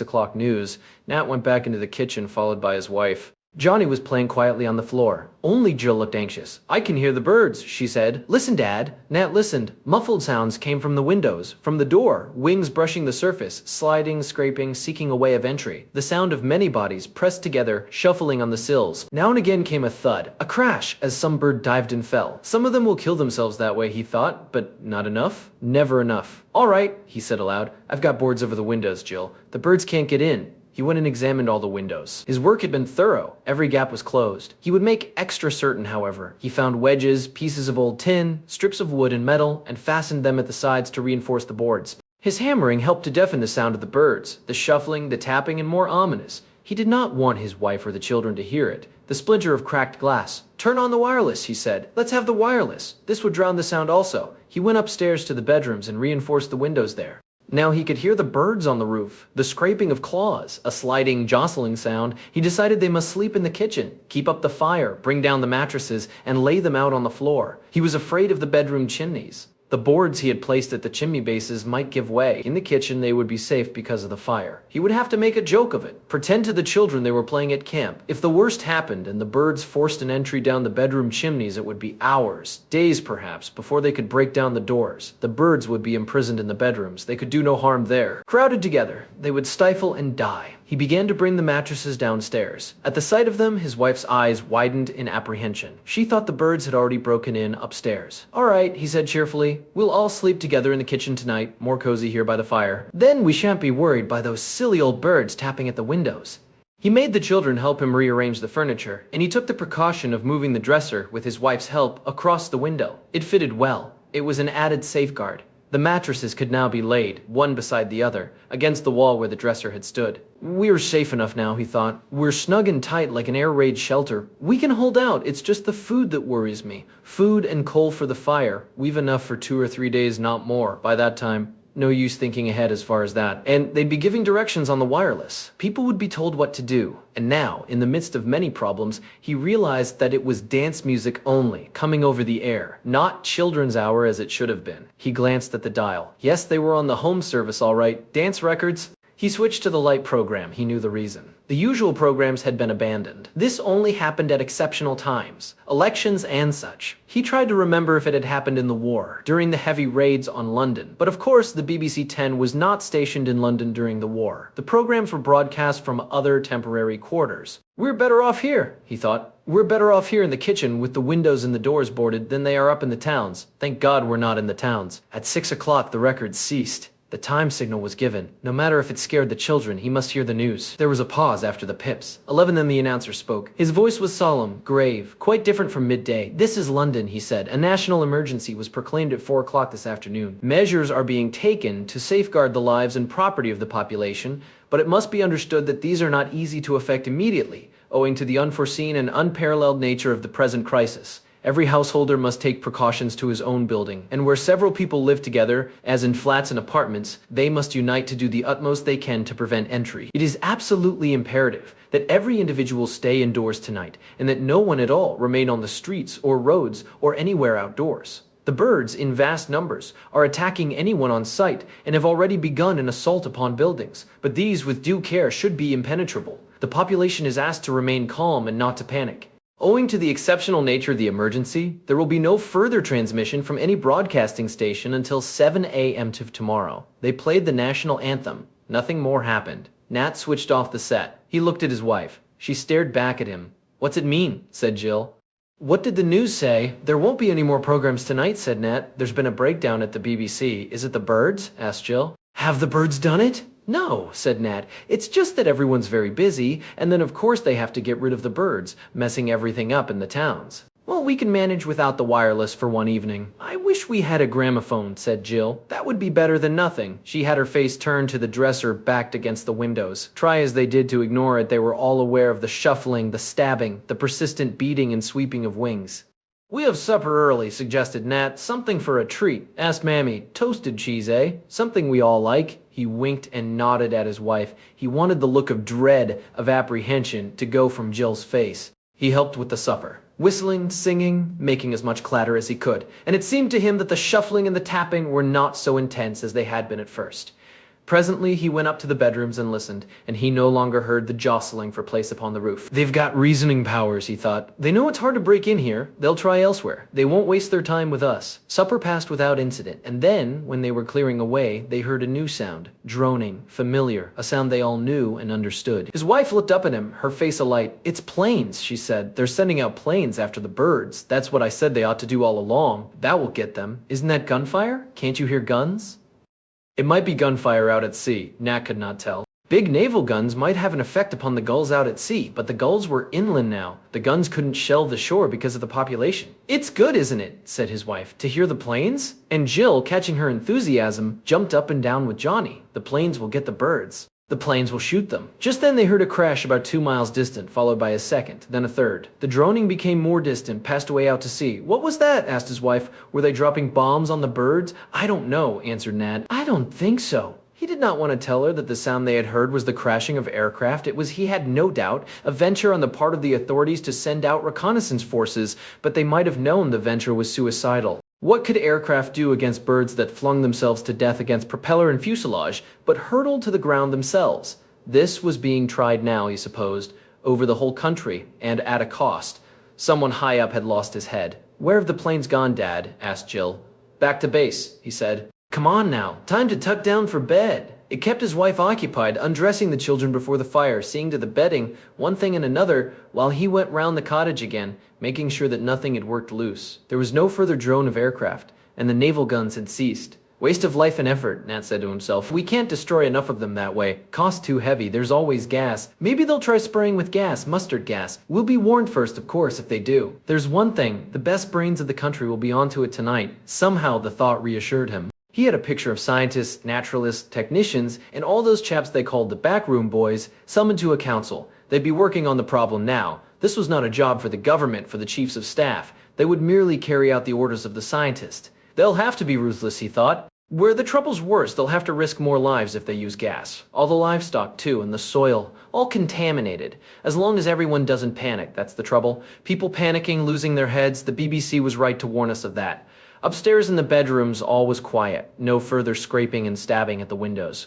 o'clock news." Nat went back into the kitchen, followed by his wife. Johnny was playing quietly on the floor. Only Jill looked anxious. "I can hear the birds," she said. "Listen, Dad." Nat listened. Muffled sounds came from the windows, from the door, wings brushing the surface, sliding, scraping, seeking a way of entry. The sound of many bodies pressed together, shuffling on the sills. Now and again came a thud, a crash, as some bird dived and fell. Some of them will kill themselves that way, he thought, but not enough? Never enough. "All right," he said aloud. "I've got boards over the windows, Jill. The birds can't get in." He went and examined all the windows. His work had been thorough. Every gap was closed. He would make extra certain, however. He found wedges, pieces of old tin, strips of wood and metal, and fastened them at the sides to reinforce the boards. His hammering helped to deafen the sound of the birds, the shuffling, the tapping, and more ominous. He did not want his wife or the children to hear it. The splinter of cracked glass. "Turn on the wireless," he said. "Let's have the wireless." This would drown the sound also. He went upstairs to the bedrooms and reinforced the windows there. Now he could hear the birds on the roof, the scraping of claws, a sliding, jostling sound. He decided they must sleep in the kitchen, keep up the fire, bring down the mattresses, and lay them out on the floor. He was afraid of the bedroom chimneys. The boards he had placed at the chimney bases might give way. In the kitchen they would be safe because of the fire. He would have to make a joke of it, pretend to the children they were playing at camp. If the worst happened and the birds forced an entry down the bedroom chimneys, it would be hours, days perhaps, before they could break down the doors. The birds would be imprisoned in the bedrooms. They could do no harm there. Crowded together, they would stifle and die. He began to bring the mattresses downstairs. At the sight of them, his wife's eyes widened in apprehension. She thought the birds had already broken in upstairs. "All right," he said cheerfully. "We'll all sleep together in the kitchen tonight, more cozy here by the fire. Then we shan't be worried by those silly old birds tapping at the windows." He made the children help him rearrange the furniture, and he took the precaution of moving the dresser, with his wife's help, across the window. It fitted well. It was an added safeguard. The mattresses could now be laid, one beside the other, against the wall where the dresser had stood. "We're safe enough now," he thought. "We're snug and tight like an air raid shelter. We can hold out. It's just the food that worries me. Food and coal for the fire. We've enough for 2 or 3 days, not more. By that time, no use thinking ahead as far as that." And they'd be giving directions on the wireless. People would be told what to do. And now, in the midst of many problems, he realized that it was dance music only, coming over the air, not children's hour as it should have been. He glanced at the dial. Yes, they were on the home service all right. Dance records. He switched to the light program. He knew the reason. The usual programs had been abandoned. This only happened at exceptional times, elections and such. He tried to remember if it had happened in the war, during the heavy raids on London. But of course, the BBC 10 was not stationed in London during the war. The programs were broadcast from other temporary quarters. We're better off here, he thought. We're better off here in the kitchen with the windows and the doors boarded than they are up in the towns. Thank God we're not in the towns. At 6 o'clock, the record ceased. The time signal was given. No matter if it scared the children, he must hear the news. There was a pause after the pips. 11 then the announcer spoke. His voice was solemn, grave, quite different from midday. This is London, he said. A national emergency was proclaimed at 4 o'clock this afternoon. Measures are being taken to safeguard the lives and property of the population, but it must be understood that these are not easy to effect immediately, owing to the unforeseen and unparalleled nature of the present crisis. Every householder must take precautions to his own building, and where several people live together, as in flats and apartments, they must unite to do the utmost they can to prevent entry. It is absolutely imperative that every individual stay indoors tonight, and that no one at all remain on the streets or roads or anywhere outdoors. The birds, in vast numbers, are attacking anyone on sight and have already begun an assault upon buildings, but these, with due care, should be impenetrable. The population is asked to remain calm and not to panic. Owing to the exceptional nature of the emergency, there will be no further transmission from any broadcasting station until 7 a.m. tomorrow. They played the national anthem. Nothing more happened. Nat switched off the set. He looked at his wife. She stared back at him. What's it mean? Said Jill. What did the news say? There won't be any more programs tonight, said Nat. There's been a breakdown at the BBC. Is it the birds? Asked Jill. Have the birds done it? No, said Nat. It's just that everyone's very busy, and then of course they have to get rid of the birds, messing everything up in the towns. Well, we can manage without the wireless for one evening. I wish we had a gramophone, said Jill. That would be better than nothing. She had her face turned to the dresser backed against the windows. Try as they did to ignore it, they were all aware of the shuffling, the stabbing, the persistent beating and sweeping of wings. We have supper early, suggested Nat. Something for a treat. Asked Mammy. Toasted cheese, eh? Something we all like. He winked and nodded at his wife. He wanted the look of dread, of apprehension, to go from Jill's face. He helped with the supper, whistling, singing, making as much clatter as he could, and it seemed to him that the shuffling and the tapping were not so intense as they had been at first. Presently he went up to the bedrooms and listened, and he no longer heard the jostling for place upon the roof. They've got reasoning powers, he thought. They know it's hard to break in here. They'll try elsewhere. They won't waste their time with us. Supper passed without incident, and then, when they were clearing away, they heard a new sound, droning, familiar, a sound they all knew and understood. His wife looked up at him, her face alight. It's planes, she said. They're sending out planes after the birds. That's what I said they ought to do all along. That will get them. Isn't that gunfire? Can't you hear guns? It might be gunfire out at sea, Nat could not tell. Big naval guns might have an effect upon the gulls out at sea, but the gulls were inland now. The guns couldn't shell the shore because of the population. It's good, isn't it, said his wife, to hear the planes? And Jill, catching her enthusiasm, jumped up and down with Johnny. The planes will get the birds. The planes will shoot them. Just then they heard a crash about 2 miles distant, followed by a second, then a third. The droning became more distant, passed away out to sea. What was that? Asked his wife. Were they dropping bombs on the birds? I don't know, answered Nat. I don't think so. He did not want to tell her that the sound they had heard was the crashing of aircraft. It was, he had no doubt, a venture on the part of the authorities to send out reconnaissance forces, but they might have known the venture was suicidal. What could aircraft do against birds that flung themselves to death against propeller and fuselage, but hurtled to the ground themselves? This was being tried now, he supposed, over the whole country, and at a cost. Someone high up had lost his head. Where have the planes gone, Dad? Asked Jill. Back to base, he said. Come on now, time to tuck down for bed. It kept his wife occupied, undressing the children before the fire, seeing to the bedding, one thing and another, while he went round the cottage again, making sure that nothing had worked loose. There was no further drone of aircraft, and the naval guns had ceased. Waste of life and effort, Nat said to himself. We can't destroy enough of them that way. Cost too heavy. There's always gas. Maybe they'll try spraying with gas, mustard gas. We'll be warned first, of course, if they do. There's one thing. The best brains of the country will be onto it tonight. Somehow the thought reassured him. He had a picture of scientists, naturalists, technicians, and all those chaps they called the backroom boys summoned to a council. They'd be working on the problem now. This was not a job for the government, for the chiefs of staff. They would merely carry out the orders of the scientist. They'll have to be ruthless, he thought. Where the trouble's worse, they'll have to risk more lives if they use gas. All the livestock, too, and the soil, all contaminated. As long as everyone doesn't panic, that's the trouble. People panicking, losing their heads, the BBC was right to warn us of that. Upstairs in the bedrooms, all was quiet. No further scraping and stabbing at the windows.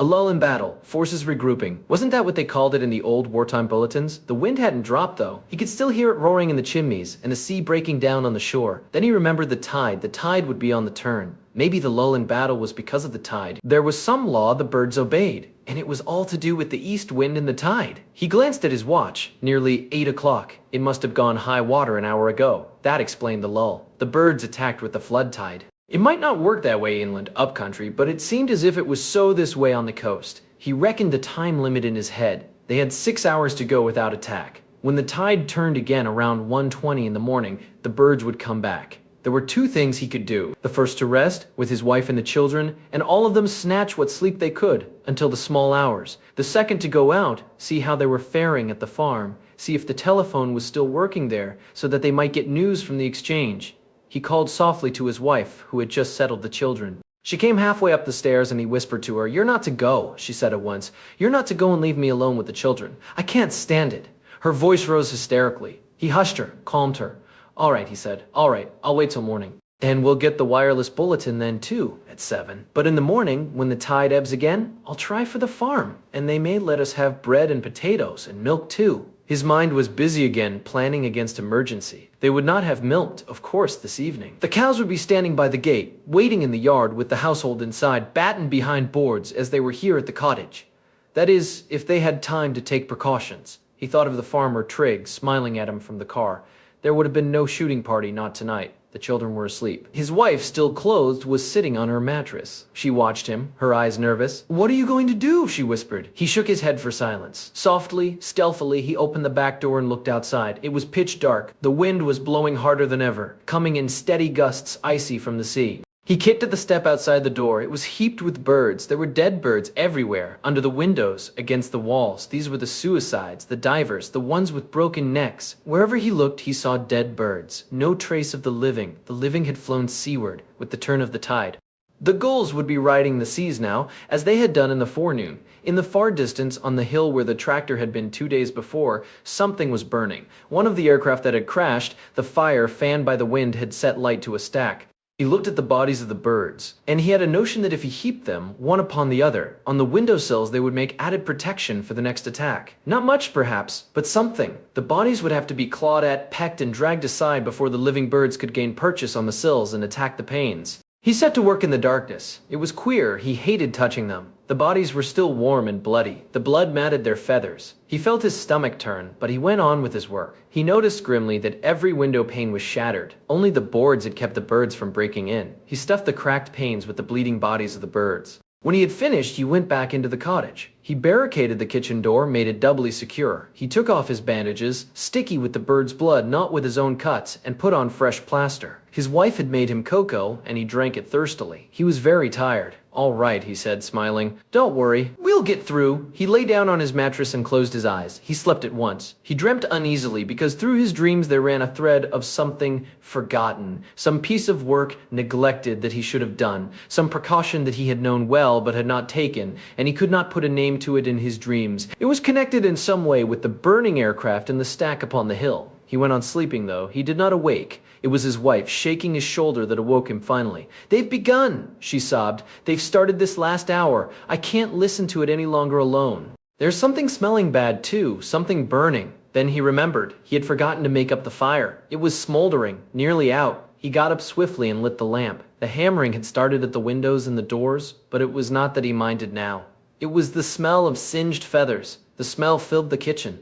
A lull in battle, forces regrouping. Wasn't that what they called it in the old wartime bulletins? The wind hadn't dropped though. He could still hear it roaring in the chimneys, and the sea breaking down on the shore. Then he remembered the tide. The tide would be on the turn. Maybe the lull in battle was because of the tide. There was some law the birds obeyed, and it was all to do with the east wind and the tide. He glanced at his watch. Nearly 8 o'clock. It must have gone high water an hour ago. That explained the lull. The birds attacked with the flood tide. It might not work that way inland, upcountry, but it seemed as if it was so this way on the coast. He reckoned the time limit in his head. They had 6 hours to go without attack. When the tide turned again around 1:20 in the morning, the birds would come back. There were 2 things he could do. The first to rest, with his wife and the children, and all of them snatch what sleep they could, until the small hours. The second to go out, see how they were faring at the farm, see if the telephone was still working there, so that they might get news from the exchange. He called softly to his wife, who had just settled the children. She came halfway up the stairs and he whispered to her, "You're not to go," she said at once. "You're not to go and leave me alone with the children. I can't stand it." Her voice rose hysterically. He hushed her, calmed her. "All right," he said. "All right, I'll wait till morning. And we'll get the wireless bulletin then too, at 7. But in the morning, when the tide ebbs again, I'll try for the farm, and they may let us have bread and potatoes and milk too." His mind was busy again, planning against emergency. They would not have milked, of course, this evening. The cows would be standing by the gate, waiting in the yard with the household inside, battened behind boards as they were here at the cottage. That is, if they had time to take precautions. He thought of the farmer Trigg smiling at him from the car. There would have been no shooting party, not tonight. The children were asleep. His wife, still clothed, was sitting on her mattress. She watched him, her eyes nervous. "What are you going to do?" she whispered. He shook his head for silence. Softly, stealthily, he opened the back door and looked outside. It was pitch dark. The wind was blowing harder than ever, coming in steady gusts, icy from the sea. He kicked at the step outside the door. It was heaped with birds. There were dead birds everywhere, under the windows, against the walls. These were the suicides, the divers, the ones with broken necks. Wherever he looked, he saw dead birds. No trace of the living. The living had flown seaward, with the turn of the tide. The gulls would be riding the seas now, as they had done in the forenoon. In the far distance, on the hill where the tractor had been 2 days before, something was burning. One of the aircraft that had crashed, the fire, fanned by the wind, had set light to a stack. He looked at the bodies of the birds, and he had a notion that if he heaped them, one upon the other, on the windowsills they would make added protection for the next attack. Not much, perhaps, but something. The bodies would have to be clawed at, pecked, and dragged aside before the living birds could gain purchase on the sills and attack the panes. He set to work in the darkness. It was queer. He hated touching them. The bodies were still warm and bloody. The blood matted their feathers. He felt his stomach turn, but he went on with his work. He noticed grimly that every window pane was shattered. Only the boards had kept the birds from breaking in. He stuffed the cracked panes with the bleeding bodies of the birds. When he had finished, he went back into the cottage. He barricaded the kitchen door, made it doubly secure. He took off his bandages, sticky with the bird's blood, not with his own cuts, and put on fresh plaster. His wife had made him cocoa, and he drank it thirstily. He was very tired. "All right," he said, smiling. "Don't worry. We'll get through." He lay down on his mattress and closed his eyes. He slept at once. He dreamt uneasily because through his dreams there ran a thread of something forgotten, some piece of work neglected that he should have done, some precaution that he had known well but had not taken, and he could not put a name to it in his dreams. It was connected in some way with the burning aircraft and the stack upon the hill. He went on sleeping, though. He did not awake. It was his wife, shaking his shoulder, that awoke him finally. "They've begun," she sobbed. "They've started this last hour. I can't listen to it any longer alone." There's something smelling bad, too, something burning. Then he remembered. He had forgotten to make up the fire. It was smoldering, nearly out. He got up swiftly and lit the lamp. The hammering had started at the windows and the doors, but it was not that he minded now. It was the smell of singed feathers. The smell filled the kitchen.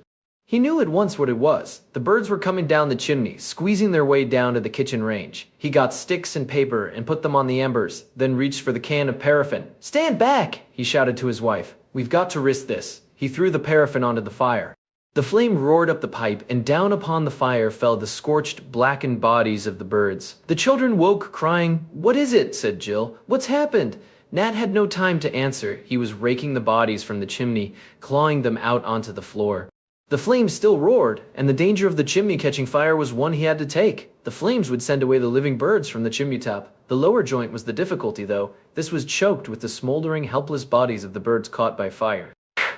He knew at once what it was. The birds were coming down the chimney, squeezing their way down to the kitchen range. He got sticks and paper and put them on the embers, then reached for the can of paraffin. "Stand back!" he shouted to his wife. "We've got to risk this." He threw the paraffin onto the fire. The flame roared up the pipe, and down upon the fire fell the scorched, blackened bodies of the birds. The children woke, crying. "What is it?" said Jill. "What's happened?" Nat had no time to answer. He was raking the bodies from the chimney, clawing them out onto the floor. The flames still roared, and the danger of the chimney catching fire was one he had to take. The flames would send away the living birds from the chimney top. The lower joint was the difficulty, though. This was choked with the smoldering, helpless bodies of the birds caught by fire.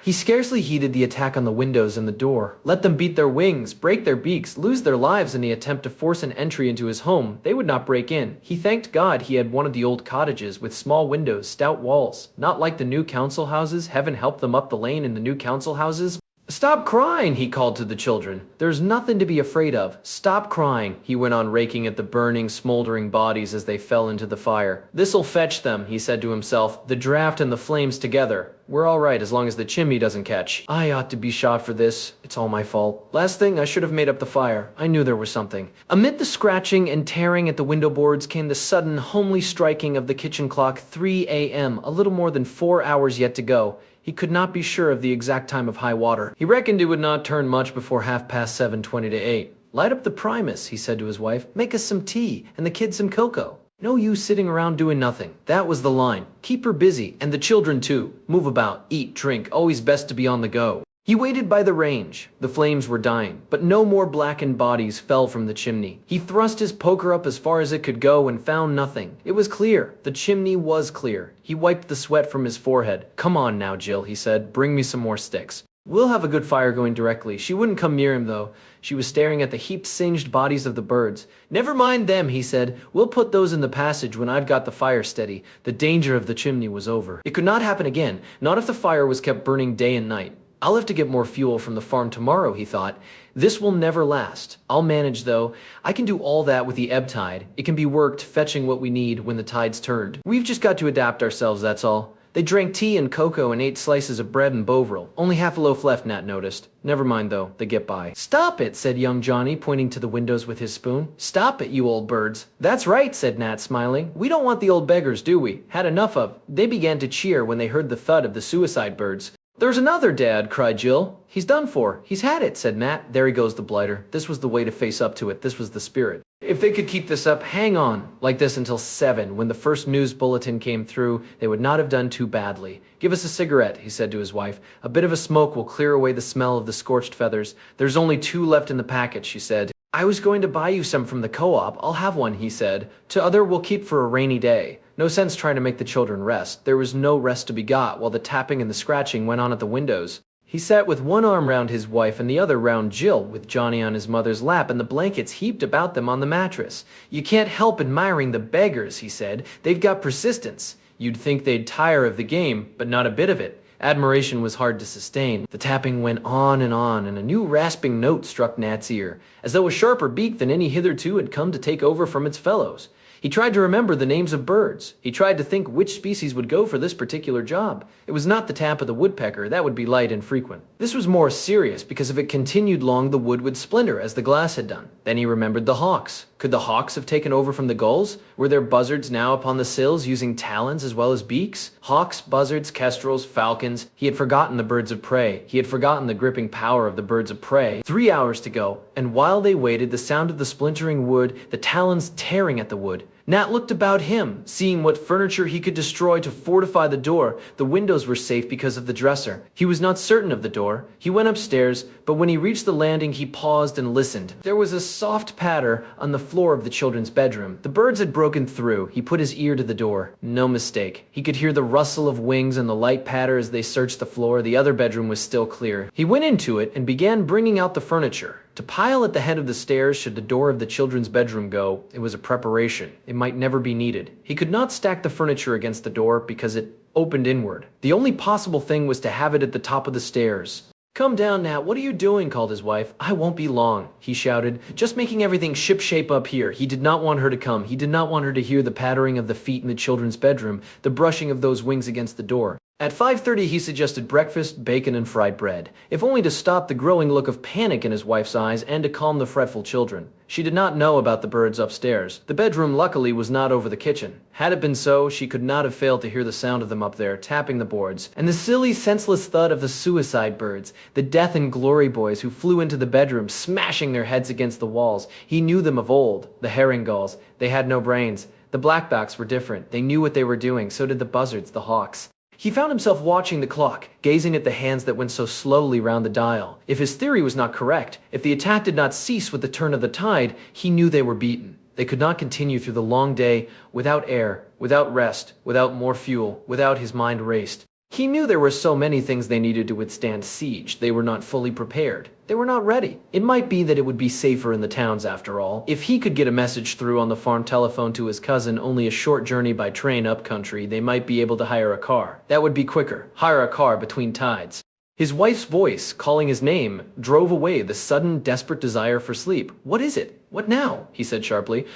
He scarcely heeded the attack on the windows and the door. Let them beat their wings, break their beaks, lose their lives in the attempt to force an entry into his home. They would not break in. He thanked God he had one of the old cottages with small windows, stout walls. Not like the new council houses. Heaven helped them up the lane in the new council houses. "Stop crying," he called to the children. "There's nothing to be afraid of. Stop crying," he went on, raking at the burning, smoldering bodies as they fell into the fire. "This'll fetch them," he said to himself. "The draft and the flames together. We're all right as long as the chimney doesn't catch. I ought to be shot for this. It's all my fault. Last thing, I should have made up the fire. I knew there was something." Amid the scratching and tearing at the window boards came the sudden, homely striking of the kitchen clock. 3 a.m., a little more than 4 hours yet to go. He could not be sure of the exact time of high water. He reckoned it would not turn much before 7:20 to 8. "Light up the Primus," he said to his wife. "Make us some tea, and the kids some cocoa. No use sitting around doing nothing." That was the line. Keep her busy, and the children too. Move about, eat, drink, always best to be on the go. He waited by the range. The flames were dying, but no more blackened bodies fell from the chimney. He thrust his poker up as far as it could go and found nothing. It was clear. The chimney was clear. He wiped the sweat from his forehead. "Come on now, Jill," he said. "Bring me some more sticks. We'll have a good fire going directly." She wouldn't come near him, though. She was staring at the heaped, singed bodies of the birds. "Never mind them," he said. "We'll put those in the passage when I've got the fire steady." The danger of the chimney was over. It could not happen again, not if the fire was kept burning day and night. "I'll have to get more fuel from the farm tomorrow," he thought. "This will never last. I'll manage, though. I can do all that with the ebb tide. It can be worked, fetching what we need when the tide's turned. We've just got to adapt ourselves, that's all." They drank tea and cocoa and ate slices of bread and Bovril. Only half a loaf left, Nat noticed. Never mind, though. They get by. "Stop it," said young Johnny, pointing to the windows with his spoon. "Stop it, you old birds." "That's right," said Nat, smiling. "We don't want the old beggars, do we? Had enough of." They began to cheer when they heard the thud of the suicide birds. "There's another, Dad," cried Jill. "He's done for. He's had it," said Matt. "There he goes, the blighter." This was the way to face up to it. This was the spirit. If they could keep this up, hang on, like this until 7, when the first news bulletin came through, they would not have done too badly. "Give us a cigarette," he said to his wife. "A bit of a smoke will clear away the smell of the scorched feathers." "There's only 2 left in the packet," she said. "I was going to buy you some from the co-op. I'll have one," he said. "T'other we'll keep for a rainy day." No sense trying to make the children rest. There was no rest to be got while the tapping and the scratching went on at the windows. He sat with one arm round his wife and the other round Jill, with Johnny on his mother's lap and the blankets heaped about them on the mattress. "You can't help admiring the beggars," he said. "They've got persistence. You'd think they'd tire of the game, but not a bit of it." Admiration was hard to sustain. The tapping went on, and a new rasping note struck Nat's ear, as though a sharper beak than any hitherto had come to take over from its fellows. He tried to remember the names of birds. He tried to think which species would go for this particular job. It was not the tap of the woodpecker. That would be light and frequent. This was more serious, because if it continued long, the wood would splinter, as the glass had done. Then he remembered the hawks. Could the hawks have taken over from the gulls? Were there buzzards now upon the sills, using talons as well as beaks? Hawks, buzzards, kestrels, falcons. He had forgotten the birds of prey. He had forgotten the gripping power of the birds of prey. 3 hours to go, and while they waited, the sound of the splintering wood, the talons tearing at the wood. Nat looked about him, seeing what furniture he could destroy to fortify the door. The windows were safe because of the dresser. He was not certain of the door. He went upstairs, but when he reached the landing, he paused and listened. There was a soft patter on the floor of the children's bedroom. The birds had broken through. He put his ear to the door. No mistake. He could hear the rustle of wings and the light patter as they searched the floor. The other bedroom was still clear. He went into it and began bringing out the furniture. To pile at the head of the stairs should the door of the children's bedroom go, it was a preparation. It might never be needed. He could not stack the furniture against the door because it opened inward. The only possible thing was to have it at the top of the stairs. "Come down, Nat. What are you doing?" called his wife. "I won't be long," he shouted. "Just making everything shipshape up here." He did not want her to come. He did not want her to hear the pattering of the feet in the children's bedroom, the brushing of those wings against the door. At 5:30 he suggested breakfast, bacon and fried bread, if only to stop the growing look of panic in his wife's eyes and to calm the fretful children. She did not know about the birds upstairs. The bedroom, luckily, was not over the kitchen. Had it been so, she could not have failed to hear the sound of them up there, tapping the boards, and the silly, senseless thud of the suicide birds, the death and glory boys who flew into the bedroom, smashing their heads against the walls. He knew them of old, the herring gulls. They had no brains. The blackbacks were different. They knew what they were doing. So did the buzzards, the hawks. He found himself watching the clock, gazing at the hands that went so slowly round the dial. If his theory was not correct, if the attack did not cease with the turn of the tide, he knew they were beaten. They could not continue through the long day without air, without rest, without more fuel, without his mind raced. He knew there were so many things they needed to withstand siege. They were not fully prepared. They were not ready. It might be that it would be safer in the towns after all. If he could get a message through on the farm telephone to his cousin, only a short journey by train up country, they might be able to hire a car. That would be quicker. Hire a car between tides. His wife's voice, calling his name, drove away the sudden, desperate desire for sleep. "What is it? What now?" he said sharply.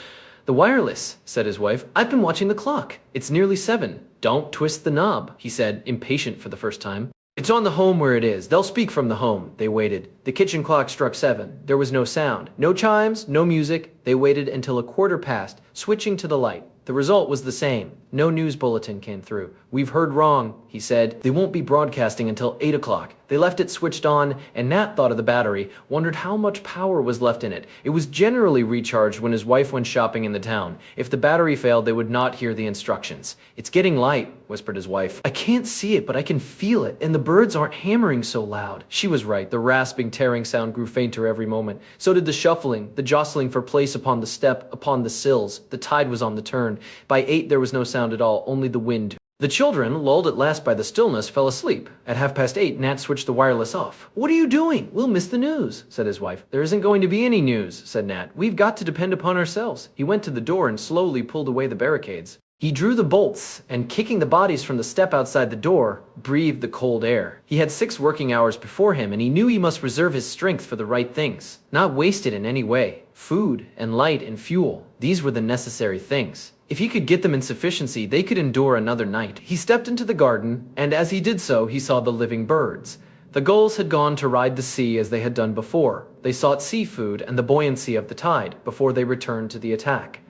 "The wireless," said his wife. "I've been watching the clock. It's nearly 7. Don't twist the knob," he said, impatient for the first time. "It's on the home where it is. They'll speak from the home." They waited. The kitchen clock struck 7. There was no sound. No chimes, no music. They waited until a quarter past, switching to the light. The result was the same. No news bulletin came through. "We've heard wrong," he said. "They won't be broadcasting until 8 o'clock. They left it switched on, and Nat thought of the battery, wondered how much power was left in it. It was generally recharged when his wife went shopping in the town. If the battery failed, they would not hear the instructions. "It's getting light," whispered his wife. "I can't see it, but I can feel it, and the birds aren't hammering so loud." She was right. The rasping, tearing sound grew fainter every moment. So did the shuffling, the jostling for place upon the step, upon the sills. The tide was on the turn. By 8 there was no sound at all, only the wind. The children, lulled at last by the stillness, fell asleep. At 8:30, Nat switched the wireless off. "What are you doing? We'll miss the news," said his wife. "There isn't going to be any news," said Nat. "We've got to depend upon ourselves." He went to the door and slowly pulled away the barricades. He drew the bolts, and kicking the bodies from the step outside the door, breathed the cold air. He had 6 working hours before him, and he knew he must reserve his strength for the right things, not waste it in any way. Food and light and fuel, these were the necessary things. If he could get them in sufficiency, they could endure another night. He stepped into the garden, and as he did so, he saw the living birds. The gulls had gone to ride the sea as they had done before. They sought seafood and the buoyancy of the tide before they returned to the attack.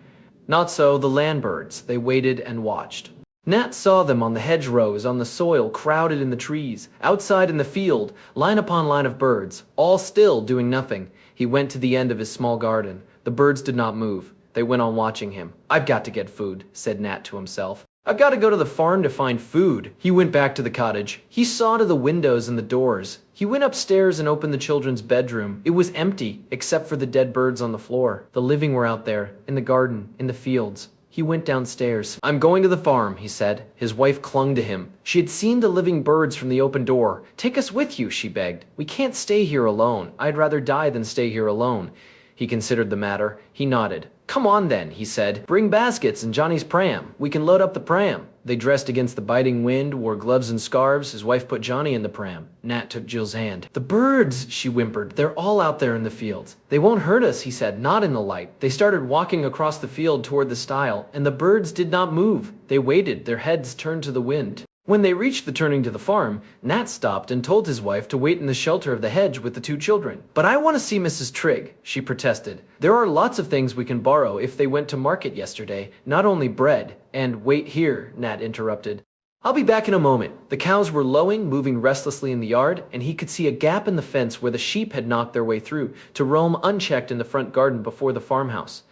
Not so the land birds. They waited and watched. Nat saw them on the hedgerows, on the soil, crowded in the trees, outside in the field, line upon line of birds, all still, doing nothing. He went to the end of his small garden. The birds did not move. They went on watching him. "I've got to get food," said Nat to himself. "I've got to go to the farm to find food." He went back to the cottage. He saw to the windows and the doors. He went upstairs and opened the children's bedroom. It was empty, except for the dead birds on the floor. The living were out there, in the garden, in the fields. He went downstairs. "I'm going to the farm," he said. His wife clung to him. She had seen the living birds from the open door. "Take us with you," she begged. "We can't stay here alone. I'd rather die than stay here alone." He considered the matter. He nodded. "Come on then," he said. "Bring baskets and Johnny's pram. We can load up the pram." They dressed against the biting wind, wore gloves and scarves. His wife put Johnny in the pram. Nat took Jill's hand. "The birds," she whimpered. "They're all out there in the fields." "They won't hurt us," he said. "Not in the light." They started walking across the field toward the stile, and the birds did not move. They waited, their heads turned to the wind. When they reached the turning to the farm, Nat stopped and told his wife to wait in the shelter of the hedge with the 2 children. "But I want to see Mrs. Trigg," she protested. "There are lots of things we can borrow if they went to market yesterday, not only bread." "And wait here," Nat interrupted. "I'll be back in a moment." The cows were lowing, moving restlessly in the yard, and he could see a gap in the fence where the sheep had knocked their way through, to roam unchecked in the front garden before the farmhouse.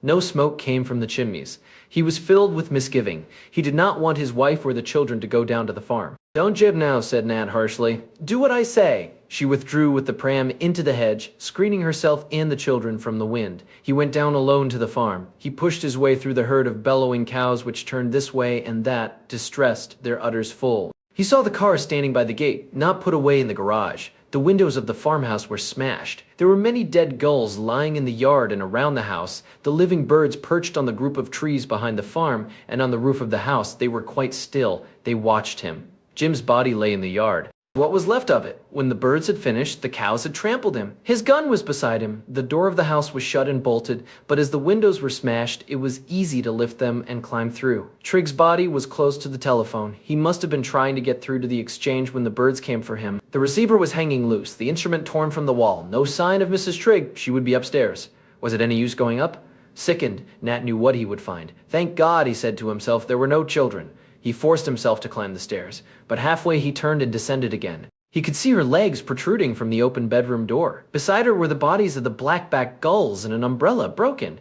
No smoke came from the chimneys. He was filled with misgiving. He did not want his wife or the children to go down to the farm. "Don't jib now," said Nat harshly. "Do what I say." She withdrew with the pram into the hedge, screening herself and the children from the wind. He went down alone to the farm. He pushed his way through the herd of bellowing cows which turned this way and that, distressed, their udders full. He saw the car standing by the gate, not put away in the garage. The windows of the farmhouse were smashed. There were many dead gulls lying in the yard and around the house. The living birds perched on the group of trees behind the farm and on the roof of the house. They were quite still. They watched him. Jim's body lay in the yard. What was left of it? When the birds had finished, the cows had trampled him. His gun was beside him. The door of the house was shut and bolted, but as the windows were smashed, it was easy to lift them and climb through. Trigg's body was close to the telephone. He must have been trying to get through to the exchange when the birds came for him. The receiver was hanging loose, the instrument torn from the wall. No sign of Mrs. Trigg. She would be upstairs. Was it any use going up? Sickened, Nat knew what he would find. Thank God, he said to himself, there were no children. He forced himself to climb the stairs, but halfway he turned and descended again. He could see her legs protruding from the open bedroom door. Beside her were the bodies of the black-backed gulls and an umbrella broken.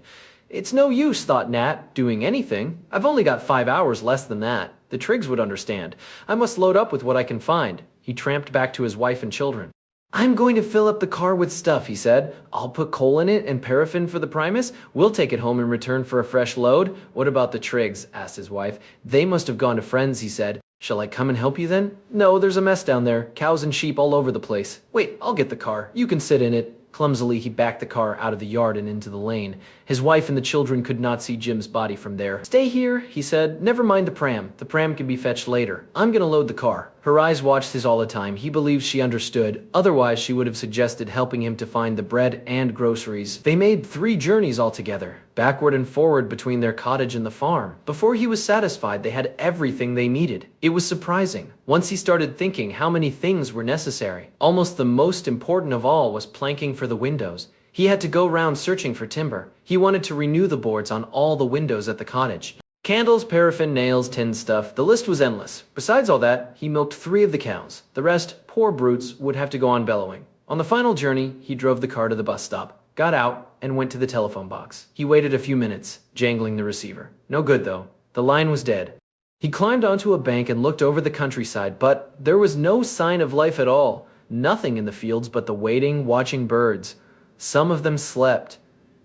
It's no use, thought Nat, doing anything. I've only got 5 hours less than that. The Triggs would understand. I must load up with what I can find. He tramped back to his wife and children. I'm going to fill up the car with stuff, he said. I'll put coal in it and paraffin for the Primus. We'll take it home in return for a fresh load. What about the Triggs? Asked his wife. They must have gone to friends, he said. Shall I come and help you then? No, there's a mess down there. Cows and sheep all over the place. Wait, I'll get the car. You can sit in it. Clumsily, he backed the car out of the yard and into the lane. His wife and the children could not see Jim's body from there. Stay here, he said. Never mind the pram. The pram can be fetched later. I'm gonna load the car. Her eyes watched his all the time. He believed she understood. Otherwise, she would have suggested helping him to find the bread and groceries. They made 3 journeys altogether, backward and forward between their cottage and the farm. Before he was satisfied, they had everything they needed. It was surprising. Once he started thinking how many things were necessary. Almost the most important of all was planking for the windows. He had to go round searching for timber. He wanted to renew the boards on all the windows at the cottage. Candles, paraffin, nails, tin stuff, the list was endless. Besides all that, he milked 3 of the cows. The rest, poor brutes, would have to go on bellowing. On the final journey, he drove the car to the bus stop, got out, and went to the telephone box. He waited a few minutes, jangling the receiver. No good though. The line was dead. He climbed onto a bank and looked over the countryside, but there was no sign of life at all. Nothing in the fields but the waiting, watching birds. Some of them slept.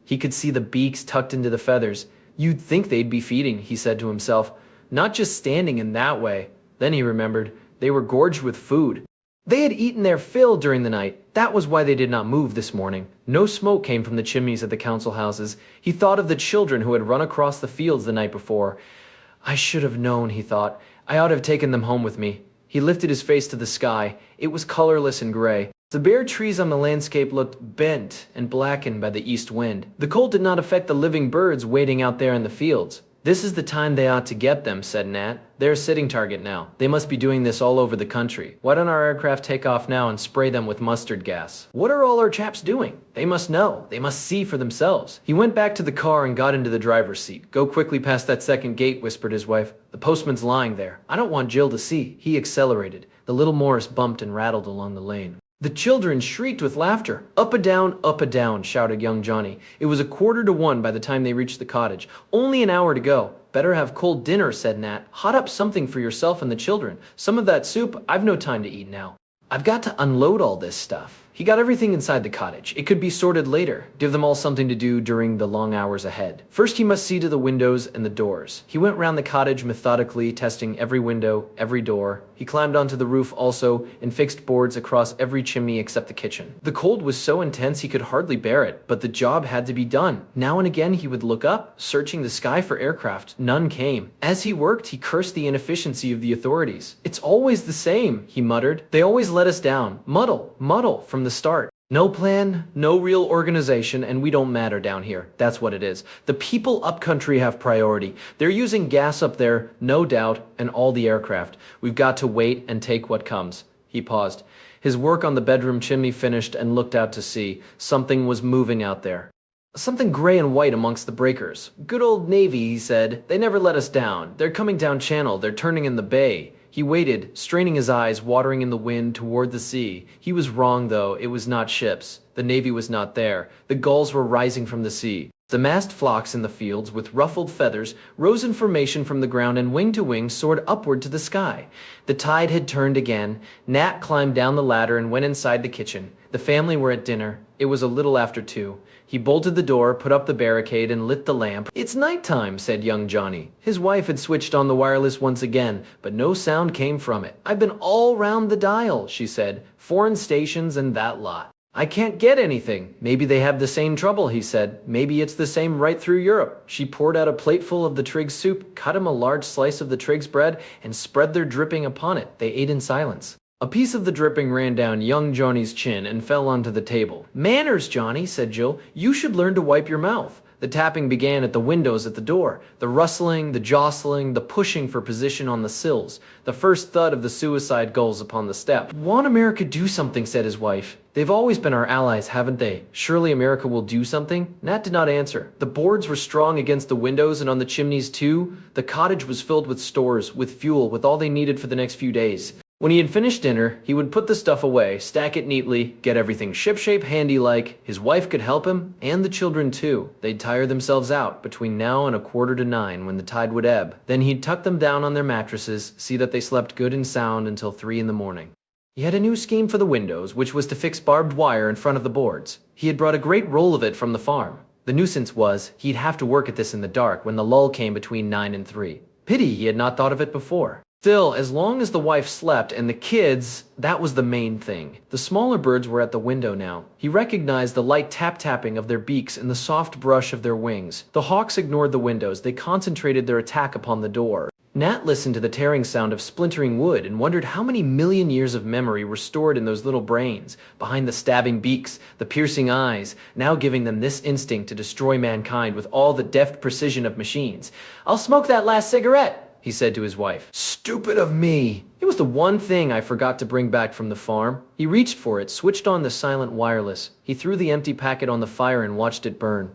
He could see the beaks tucked into the feathers. You'd think they'd be feeding, he said to himself. Not just standing in that way. Then he remembered, they were gorged with food. They had eaten their fill during the night. That was why they did not move this morning. No smoke came from the chimneys at the council houses. He thought of the children who had run across the fields the night before. I should have known, he thought. I ought to have taken them home with me. He lifted his face to the sky. It was colorless and gray. The bare trees on the landscape looked bent and blackened by the east wind. The cold did not affect the living birds waiting out there in the fields. This is the time they ought to get them, said Nat. They're a sitting target now. They must be doing this all over the country. Why don't our aircraft take off now and spray them with mustard gas? What are all our chaps doing? They must know. They must see for themselves. He went back to the car and got into the driver's seat. Go quickly past that second gate, whispered his wife. The postman's lying there. I don't want Jill to see. He accelerated. The little Morris bumped and rattled along the lane. The children shrieked with laughter. Up a down, shouted young Johnny. It was 1:45 by the time they reached the cottage. Only an hour to go. Better have cold dinner, said Nat. Hot up something for yourself and the children. Some of that soup. I've no time to eat now. I've got to unload all this stuff. He got everything inside the cottage. It could be sorted later. Give them all something to do during the long hours ahead. First he must see to the windows and the doors. He went round the cottage methodically, testing every window, every door. He climbed onto the roof also and fixed boards across every chimney except the kitchen. The cold was so intense he could hardly bear it, but the job had to be done. Now and again he would look up, searching the sky for aircraft. None came. As he worked, he cursed the inefficiency of the authorities. It's always the same, he muttered. They always let us down. Muddle from the start. No plan, no real organization, and we don't matter down here. That's what it is. The people up country have priority. They're using gas up there, no doubt, and all the aircraft. We've got to wait and take what comes. He paused. His work on the bedroom chimney finished and looked out to sea. Something was moving out there. Something gray and white amongst the breakers. Good old Navy, he said. They never let us down. They're coming down channel. They're turning in the bay. He waited, straining his eyes, watering in the wind toward the sea. He was wrong, though. It was not ships. The Navy was not there. The gulls were rising from the sea. The massed flocks in the fields, with ruffled feathers, rose in formation from the ground and wing to wing soared upward to the sky. The tide had turned again. Nat climbed down the ladder and went inside the kitchen. The family were at dinner. It was a little after 2. He bolted the door, put up the barricade, and lit the lamp. It's nighttime, said young Johnny. His wife had switched on the wireless once again, but no sound came from it. I've been all round the dial, she said. Foreign stations and that lot. I can't get anything. Maybe they have the same trouble, he said. Maybe it's the same right through Europe. She poured out a plateful of the Triggs soup, cut him a large slice of the Triggs bread, and spread their dripping upon it. They ate in silence. A piece of the dripping ran down young Johnny's chin and fell onto the table. Manners, Johnny, said Jill. You should learn to wipe your mouth. The tapping began at the windows at the door. The rustling, the jostling, the pushing for position on the sills. The first thud of the suicide gulls upon the step. Want America do something, said his wife. They've always been our allies, haven't they? Surely America will do something? Nat did not answer. The boards were strong against the windows and on the chimneys too. The cottage was filled with stores, with fuel, with all they needed for the next few days. When he had finished dinner, he would put the stuff away, stack it neatly, get everything shipshape handy-like. His wife could help him, and the children too. They'd tire themselves out between now and 8:45 when the tide would ebb. Then he'd tuck them down on their mattresses, see that they slept good and sound until 3 in the morning. He had a new scheme for the windows, which was to fix barbed wire in front of the boards. He had brought a great roll of it from the farm. The nuisance was, he'd have to work at this in the dark when the lull came between 9 and 3. Pity he had not thought of it before. Still, as long as the wife slept and the kids, that was the main thing. The smaller birds were at the window now. He recognized the light tap-tapping of their beaks and the soft brush of their wings. The hawks ignored the windows. They concentrated their attack upon the door. Nat listened to the tearing sound of splintering wood and wondered how many million years of memory were stored in those little brains, behind the stabbing beaks, the piercing eyes, now giving them this instinct to destroy mankind with all the deft precision of machines. "I'll smoke that last cigarette," he said to his wife. "Stupid of me. It was the one thing I forgot to bring back from the farm." He reached for it, switched on the silent wireless. He threw the empty packet on the fire and watched it burn.